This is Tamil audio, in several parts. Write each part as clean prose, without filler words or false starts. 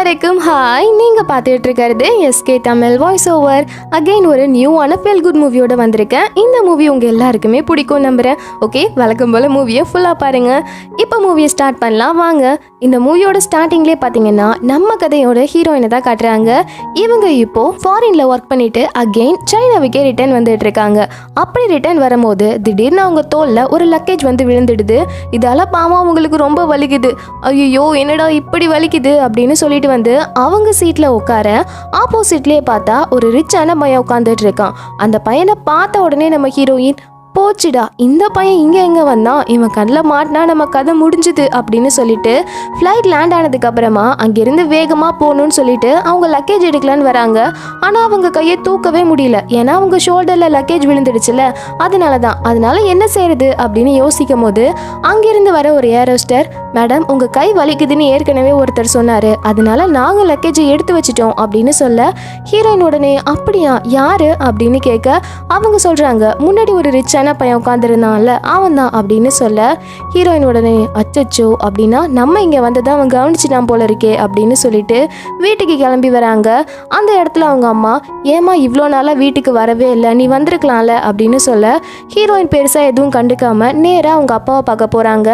வணக்கம், ஹாய். நீங்கள் பார்த்துட்டு இருக்கிறது SK Tamil voice over. Again ஒரு நியூவான ஃபீல் குட் மூவியோட வந்திருக்கேன். இந்த மூவி உங்கள் எல்லாருக்குமே பிடிக்கும் நம்புகிறேன். ஓகே, வழக்கம் போல் மூவியை ஃபுல்லாக பாருங்கள். இப்போ மூவியை ஸ்டார்ட் பண்ணலாம் வாங்க. இந்த மூவியோட ஸ்டார்டிங்லேயே பார்த்தீங்கன்னா நம்ம கதையோட ஹீரோயினை தான் காட்டுறாங்க. இவங்க இப்போ ஃபாரின்ல ஒர்க் பண்ணிட்டு அகைன் சைனாவுக்கே ரிட்டர்ன் வந்துட்டு இருக்காங்க. அப்படி ரிட்டர்ன் வரும்போது திடீர்னு அவங்க தோல்ல ஒரு லக்கேஜ் வந்து விழுந்துடுது. இதால பாவம் அவங்களுக்கு ரொம்ப வலிக்குது. ஐயோ என்னடா இப்படி வலிக்குது அப்படின்னு சொல்லிட்டு வந்து அவங்க சீட்ல உட்கார ஆப்போசிட்லயே பார்த்தா ஒரு ரிச்சான பையன் உட்காந்துட்டு இருக்கான். அந்த பையனை பார்த்த உடனே நம்ம ஹீரோயின், போச்சுடா இந்த பையன் இங்கே எங்கே வந்தான், இவன் கண்ணில் மாட்டினா நம்ம கதை முடிஞ்சுது அப்படின்னு சொல்லிட்டு ஃப்ளைட் லேண்ட் ஆனதுக்கு அப்புறமா அங்கேருந்து வேகமாக போகணும்னு சொல்லிட்டு அவங்க லக்கேஜ் எடுக்கலான்னு வராங்க. ஆனால் அவங்க கையை தூக்கவே முடியல, ஏன்னா அவங்க ஷோல்டரில் லக்கேஜ் விழுந்துடுச்சுல, அதனால என்ன செய்யறது அப்படின்னு யோசிக்கும் போது அங்கேருந்து வர ஒரு ஏரோஸ்டர், மேடம் உங்கள் கை வலிக்குதுன்னு ஏற்கனவே ஒருத்தர் சொன்னார், அதனால நாங்கள் லக்கேஜை எடுத்து வச்சிட்டோம் அப்படின்னு சொல்ல ஹீரோயின் உடனே அப்படியா யாரு அப்படின்னு கேட்க அவங்க சொல்கிறாங்க, முன்னாடி ஒரு ரிச்சான பையன் உட்காந்துருந்தான்ல அவன் தான் அப்படின்னு சொல்ல ஹீரோயின் உடனே அச்சச்சோ அப்படின்னா நம்ம இங்கே வந்ததை அவன் கவனிச்சுட்டான் போல இருக்கே அப்படின்னு சொல்லிட்டு வீட்டுக்கு கிளம்பி வராங்க. அந்த இடத்துல அவங்க அம்மா, ஏமா இவ்வளோ நாளாக வீட்டுக்கு வரவே இல்லை, நீ வந்திருக்கலாம்ல அப்படின்னு சொல்ல ஹீரோயின் பெருசாக எதுவும் கண்டுக்காம நேராக அவங்க அப்பாவை பார்க்க போகிறாங்க.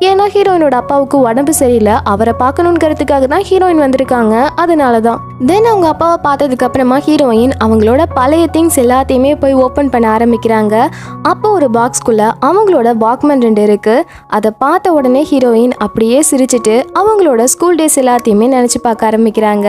ஏன்னா ஹீரோயினோட அப்பாவுக்கு உடம்பு சரியில்லை, அவரை பார்க்கணுங்கிறதுக்காக தான் ஹீரோயின் வந்திருக்காங்க. அதனால தான் தென் அவங்க அப்பாவை பார்த்ததுக்கு அப்புறமா ஹீரோயின் அவங்களோட பழைய திங்ஸ் எல்லாத்தையுமே போய் ஓப்பன் பண்ண ஆரம்பிக்கிறாங்க. அப்போ ஒரு பாக்ஸ்குள்ள அவங்களோட வாக்மேன் 2 இருக்கு. அதை பார்த்த உடனே ஹீரோயின் அப்படியே சிரிச்சிட்டு அவங்களோட ஸ்கூல் டேஸ் எல்லாத்தையுமே நினச்சி பார்க்க ஆரம்பிக்கிறாங்க.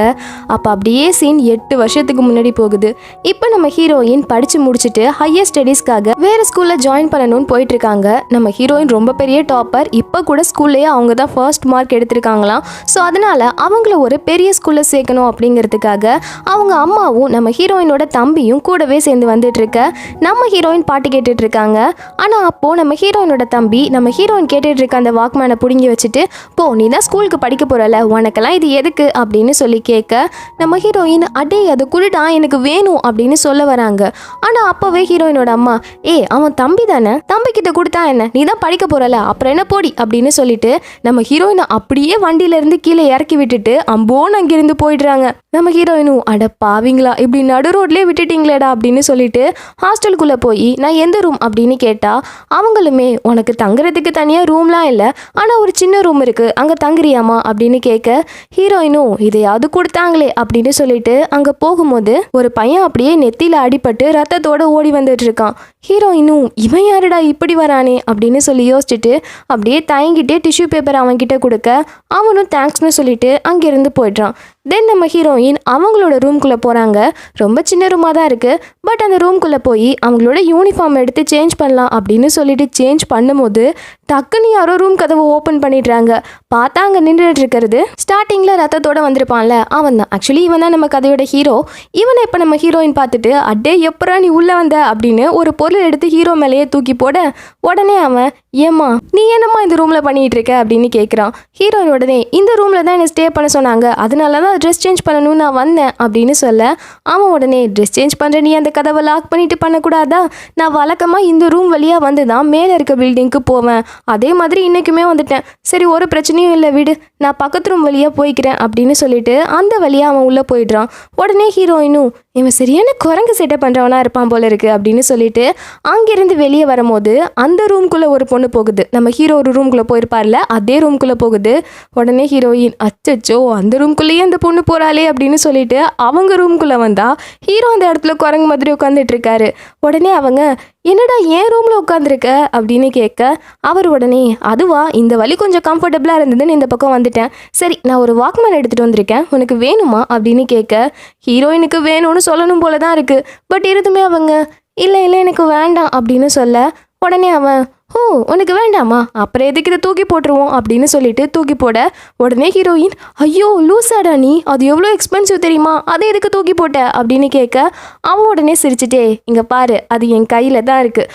அப்போ அப்படியே சீன் 8 வருஷத்துக்கு முன்னாடி போகுது. இப்போ நம்ம ஹீரோயின் படித்து முடிச்சுட்டு ஹையர் ஸ்டடீஸ்க்காக வேறு ஸ்கூலில் ஜாயின் பண்ணணும்னு போயிட்டு இருக்காங்க. நம்ம ஹீரோயின் ரொம்ப பெரிய டாப்பர், இப்போ கூட ஸ்கூல்லேயே அவங்க தான் ஃபர்ஸ்ட் மார்க் எடுத்திருக்காங்களாம். ஸோ அதனால அவங்கள ஒரு பெரிய ஸ்கூலில் சேர்க்கணும் அப்படிங்கிறதுக்காக அவங்க அம்மாவும் நம்ம ஹீரோயினோட தம்பியும் கூடவே சேர்ந்து வந்துட்டு இருக்க நம்ம ஹீரோயின் பாட்டு கேட்டுட்டு இருக்காங்க. ஆனால் அப்போ நம்ம ஹீரோயினோட தம்பி நம்ம ஹீரோயின் கேட்டுட்டு இருக்க அந்த வாக்மேனை பிடுங்கி வச்சுட்டு, போ நீ தான் ஸ்கூலுக்கு படிக்க போறல, உனக்கெல்லாம் இது எதுக்கு அப்படின்னு சொல்லி கேட்க நம்ம ஹீரோயின், அடே அது குருடா எனக்கு வேணும் அப்படின்னு சொல்ல வராங்க. ஆனால் அப்போவே ஹீரோயினோட அம்மா, அவன் தம்பி தானே, தம்பி கிட்ட கொடுத்தா என்ன, நீ தான் படிக்க போறல அப்புறம் என்ன போடி அப்படின்னு சொல்லிட்டு நம்ம ஹீரோயினை அப்படியே வண்டியில இருந்து கீழே இறக்கி விட்டுட்டு அம்போன்னு அங்கிருந்து போயிடுறாங்க. நம்ம ஹீரோயினும், அட பாவீங்களா இப்படி நடு ரோட்லேயே விட்டுட்டீங்களேடா அப்படின்னு சொல்லிட்டு ஹாஸ்டலுக்குள்ளே போய் நான் எந்த ரூம் அப்படின்னு கேட்டா அவங்களுமே, உனக்கு தங்குறதுக்கு தனியாக ரூம்லாம் இல்லை, ஆனால் ஒரு சின்ன ரூம் இருக்குது அங்கே தங்குறியாமா அப்படின்னு கேட்க ஹீரோயினும் இதையாவது கொடுத்தாங்களே அப்படின்னு சொல்லிட்டு அங்கே போகும்போது ஒரு பையன் அப்படியே நெத்தியில் அடிபட்டு ரத்தத்தோடு ஓடி வந்துட்டு இருக்கான். ஹீரோயினும் இவன் யாருடா இப்படி வரானே அப்படின்னு சொல்லி யோசிச்சுட்டு அப்படியே தயங்கிட்டே டிஷ்யூ பேப்பர் அவன்கிட்ட கொடுக்க அவனும் தேங்க்ஸ்னு சொல்லிட்டு அங்கேருந்து போய்ட்றான். தென் நம்ம ஹீரோயின் அவங்களோட ரூம்குள்ளே போகிறாங்க. ரொம்ப சின்ன ரூமாக தான் இருக்குது. பட் அந்த ரூம்குள்ளே போய் அவங்களோட யூனிஃபார்ம் எடுத்து சேஞ்ச் பண்ணலாம் அப்படின்னு சொல்லிட்டு சேஞ்ச் பண்ணும்போது டக்குன்னு யாரோ ரூம் கதவை ஓப்பன் பண்ணிடுறாங்க. பார்த்தா அங்கே நின்றுட்டு இருக்கிறது ஸ்டார்டிங்கில் ரத்தத்தோடு வந்திருப்பான்ல அவன் தான். ஆக்சுவலி இவன் தான் நம்ம கதையோட ஹீரோ. இவனை இப்போ நம்ம ஹீரோயின் பார்த்துட்டு, அடே எப்பரா நீ உள்ளே வந்த அப்படின்னு ஒரு பொருள் எடுத்து ஹீரோ மேலேயே தூக்கி போட உடனே அவன், ஏம்மா நீ என்னம்மா இந்த ரூமில் பண்ணிகிட்டு இருக்க அப்படின்னு கேட்குறான். ஹீரோயின் உடனே, இந்த ரூமில் தான் என்னை ஸ்டே பண்ண சொன்னாங்க, அதனால தான் ட்ரெஸ் சேஞ்ச் பண்ணணும்னு நான் வந்தேன் அப்படின்னு சொல்ல அவன் உடனே, ட்ரெஸ் சேஞ்ச் பண்ணுற நீ அந்த கதவை லாக் பண்ணிட்டு பண்ணக்கூடாதா, நான் வழக்கமாக இந்த ரூம் வழியாக வந்து தான் மேலே இருக்க பில்டிங்க்கு போவேன், அதே மாதிரி இன்றைக்குமே வந்துட்டேன், சரி ஒரு பிரச்சனையும் இல்லை விடு, நான் பக்கத்து ரூம் வழியாக போய்க்கிறேன் அப்படின்னு சொல்லிட்டு அந்த வழியாக அவன் உள்ளே போயிடுறான். உடனே ஹீரோயினும், இவன் சரியான குரங்கு செட்டப் பண்ணுறவனா இருப்பான் போல இருக்குது அப்படின்னு சொல்லிட்டு அங்கேருந்து வெளியே வரும்போது அந்த ரூம்குள்ளே ஒரு பொண்ணு போகுது. நம்ம ஹீரோ ஒரு ரூம்குள்ளே போயிருப்பார்ல அதே ரூம்குள்ளே போகுது. உடனே ஹீரோயின், அச்சச்சோ அந்த ரூம்குள்ளேயே அந்த பொண்ணு போகிறாளே அப்படின்னு சொல்லிட்டு அவங்க ரூம்குள்ளே வந்தா ஹீரோ அந்த இடத்துல குரங்கு மாதிரி உட்காந்துட்டு இருக்காரு. உடனே அவங்க, என்னடா ஏன் ரூமில் உட்காந்துருக்க அப்படின்னு கேட்க அவர் உடனே, அதுவா இந்த வழி கொஞ்சம் கம்ஃபர்டபுளாக இருந்ததுன்னு இந்த பக்கம் வந்துட்டேன், சரி நான் ஒரு வாக்மேன் எடுத்துகிட்டு வந்திருக்கேன், உனக்கு வேணுமா அப்படின்னு கேட்க ஹீரோயினுக்கு வேணும்னு சொல்லணும் போல தான் இருக்குது. பட் இருந்துமே அவங்க, இல்லை எனக்கு வேண்டாம் அப்படின்னு சொல்ல உடனே அவன், ஓ உனக்கு வேண்டாமா, அப்புறம் எதுக்கு இதை தூக்கி போட்டுருவோம் அப்படின்னு சொல்லிட்டு தூக்கி போட உடனே ஹீரோயின், ஐயோ லூசாடா நீ, அது எவ்வளோ எக்ஸ்பென்சிவ் தெரியுமா, அதை எதுக்கு தூக்கி போட்ட அப்படின்னு கேட்க அவன் உடனே சிரிச்சுட்டே, இங்கே பாரு அது என் கையில் தான் இருக்குது,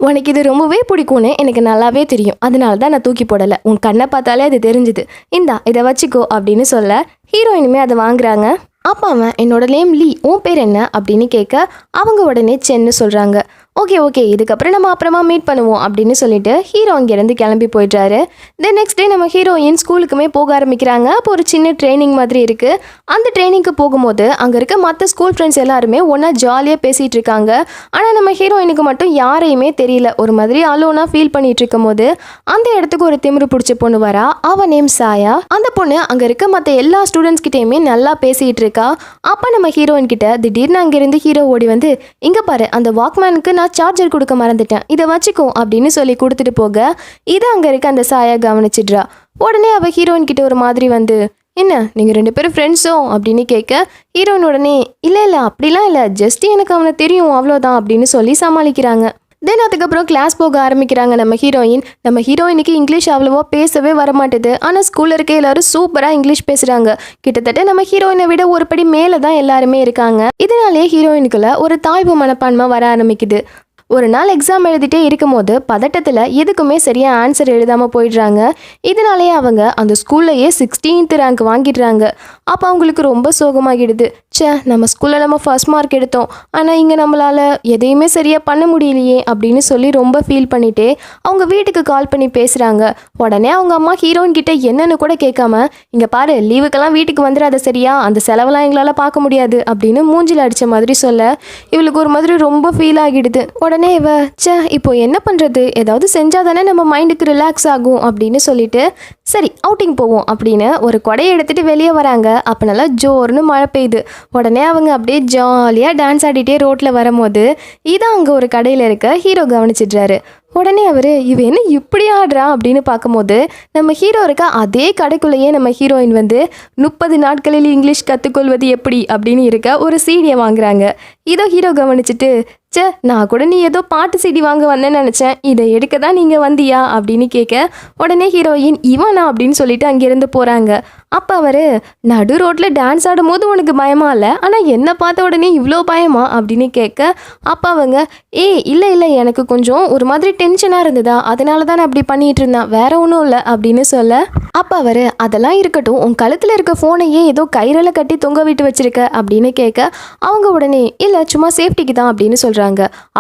உனக்கு இது ரொம்பவே பிடிக்கும்னு எனக்கு நல்லாவே தெரியும், அதனால தான் நான் தூக்கி போடலை, உன் கண்ணை பார்த்தாலே அது தெரிஞ்சுது, இந்தா இதை வச்சுக்கோ அப்படின்னு சொல்ல ஹீரோயினுமே அதை வாங்குறாங்க. அப்போ அவன், என்னோட நேம் லீ, உன் பேர் என்ன அப்படின்னு கேட்க அவங்க உடனே சென்னு சொல்கிறாங்க. ஓகே ஓகே இதுக்கப்புறம் நம்ம அப்புறமா மீட் பண்ணுவோம் அப்படின்னு சொல்லிட்டு ஹீரோ அங்கேருந்து கிளம்பி போயிடுறாரு. தென் நெக்ஸ்ட் டே நம்ம ஹீரோயின் ஸ்கூலுக்குமே போக ஆரம்பிக்கிறாங்க. அப்போ ஒரு சின்ன ட்ரைனிங் மாதிரி இருக்குது. அந்த ட்ரைனிங்க்கு போகும்போது அங்கே இருக்க மற்ற ஸ்கூல் ஃப்ரெண்ட்ஸ் எல்லாருமே ஒன்றா ஜாலியாக பேசிகிட்டு இருக்காங்க. ஆனால் நம்ம ஹீரோயினுக்கு மட்டும் யாரையுமே தெரியல. ஒரு மாதிரி அலோனாக ஃபீல் பண்ணிட்டு இருக்கும் போது அந்த இடத்துக்கு ஒரு திமிரு பிடிச்ச பொண்ணு வரா. அவ நேம் சாயா. அந்த பொண்ணு அங்கே இருக்க மற்ற எல்லா ஸ்டூடெண்ட்ஸ் கிட்டேயுமே நல்லா பேசிகிட்டு இருக்கா. அப்போ நம்ம ஹீரோயின் கிட்ட திடீர்னு அங்கேருந்து ஹீரோ ஓடி வந்து, இங்கே பாரு, அந்த வாக்மேனுக்கு நான் சார்ஜர் கொடுக்க மறந்துட்டேன், இதை வச்சுக்கோ அப்படின்னு சொல்லி கொடுத்துட்டு போக இதை அங்கே இருக்க அந்த சாயா கவனிச்சிட்றா. உடனே அவள் ஹீரோயின் கிட்ட ஒரு மாதிரி வந்து, என்ன நீங்கள் 2 பேரும் ஃப்ரெண்ட்ஸோ அப்படின்னு கேட்க ஹீரோயின் உடனே இல்லை இல்லை அப்படிலாம் இல்லை, ஜஸ்ட் எனக்கு அவனை தெரியும் அவ்வளோதான் அப்படின்னு சொல்லி சமாளிக்கிறாங்க. தென் அதுக்கப்புறம் கிளாஸ் போக ஆரம்பிக்கிறாங்க நம்ம ஹீரோயின். நம்ம ஹீரோயினுக்கு இங்கிலீஷ் அவ்வளோவா பேசவே வரமாட்டுது. ஆனால் ஸ்கூலில் இருக்க எல்லாரும் சூப்பராக இங்கிலீஷ் பேசுகிறாங்க. கிட்டத்தட்ட நம்ம ஹீரோயினை விட ஒரு படி மேலே தான் எல்லாருமே இருக்காங்க. இதனாலே ஹீரோயினுக்குள்ள ஒரு தாழ்வு மனப்பான்மை வர ஆரம்பிக்குது. ஒரு நாள் எக்ஸாம் எழுதிட்டே இருக்கும் போது பதட்டத்தில் எதுக்குமே சரியாக ஆன்சர் எழுதாமல் போயிடுறாங்க. இதனாலேயே அவங்க அந்த ஸ்கூல்லையே 16th ரேங்க் வாங்கிடுறாங்க. அப்போ அவங்களுக்கு ரொம்ப சோகமாகிடுது. நம்ம ஸ்கூலில் நம்ம ஃபர்ஸ்ட் மார்க் எடுத்தோம், ஆனால் இங்கே நம்மளால் எதையுமே சரியாக பண்ண முடியலையே அப்படின்னு சொல்லி ரொம்ப ஃபீல் பண்ணிட்டே அவங்க வீட்டுக்கு கால் பண்ணி பேசுகிறாங்க. உடனே அவங்க அம்மா ஹீரோயின் கிட்ட என்னன்னு கூட கேட்காம, இங்கே பாரு, லீவுக்கெல்லாம் வீட்டுக்கு வந்துடாத சரியா, அந்த செலவெல்லாம் எங்களால் பார்க்க முடியாது அப்படின்னு மூஞ்சில் அடித்த மாதிரி சொல்ல இவளுக்கு ஒரு மாதிரி ரொம்ப ஃபீல் ஆகிடுது. உடனே இவ இப்போ என்ன பண்ணுறது, ஏதாவது செஞ்சால் தானே நம்ம மைண்டுக்கு ரிலாக்ஸ் ஆகும் அப்படின்னு சொல்லிட்டு சரி அவுட்டிங் போவோம் அப்படின்னு ஒரு கொடையை எடுத்துகிட்டு வெளியே வராங்க. அப்போ நல்லா ஜோர்னு மழை பெய்யுது. உடனே அவங்க அப்படியே ஜாலியாக டான்ஸ் ஆடிட்டே ரோட்டில் வரும்போது இதான் அங்கே ஒரு கடையில் இருக்க ஹீரோ கவனிச்சிடுறாரு. உடனே அவர் இவ என்ன இப்படி ஆடுறா அப்படின்னு பார்க்கும்போது நம்ம ஹீரோ இருக்க அதே கடைக்குள்ளேயே நம்ம ஹீரோயின் வந்து 30 நாட்களில் இங்கிலீஷ் கற்றுக்கொள்வது எப்படி அப்படின்னு இருக்க ஒரு சீடியை வாங்குறாங்க. இதோ ஹீரோ கவனிச்சுட்டு, நான் கூட நீ ஏதோ பாட்டு சீடி வாங்க வந்தேன்னு நினச்சேன், இதை எடுக்க தான் நீங்கள் வந்தியா அப்படின்னு கேட்க உடனே ஹீரோயின் இவனா அப்படின்னு சொல்லிட்டு அங்கேருந்து போகிறாங்க. அப்போ அவர், நடு ரோட்டில் டான்ஸ் ஆடும் போது உனக்கு பயமா இல்லை, ஆனால் என்னை பார்த்த உடனே இவ்வளோ பயமா அப்படின்னு கேட்க அப்போ அவங்க, இல்லை இல்லை எனக்கு கொஞ்சம் ஒரு மாதிரி டென்ஷனாக இருந்ததா, அதனால தான் நான் அப்படி பண்ணிகிட்டு இருந்தேன், வேற ஒன்றும் இல்லை அப்படின்னு சொல்ல அப்போ அவர், அதெல்லாம் இருக்கட்டும், உன் கழுத்தில் இருக்க ஃபோனையே ஏதோ கயிறில் கட்டி தொங்க விட்டு வச்சிருக்க அப்படின்னு கேட்க அவங்க உடனே இல்லை சும்மா சேஃப்டிக்கு தான் அப்படின்னு சொல்கிறாங்க.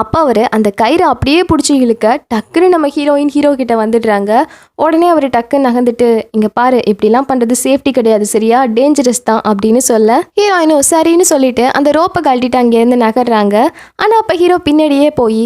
அப்போ அவர் அந்த கயிறை அப்படியே பிடிச்சி இழுக்க டக்குன்னு நம்ம ஹீரோயின் ஹீரோ கிட்ட வந்துடுறாங்க. உடனே அவர் டக்குன்னு நகர்ந்துட்டு, இங்கே பாரு, இப்படிலாம் பண்ணுறது சேஃப்டி கிடையாது சரியா, டேஞ்சரஸ் தான் அப்படின்னு சொல்ல ஹீரோயினும் சரின்னு சொல்லிட்டு அந்த ரோப்பை கழட்டிட்டு அங்கேருந்து நகர்றாங்க. ஆனால் அப்போ ஹீரோ பின்னாடியே போய்,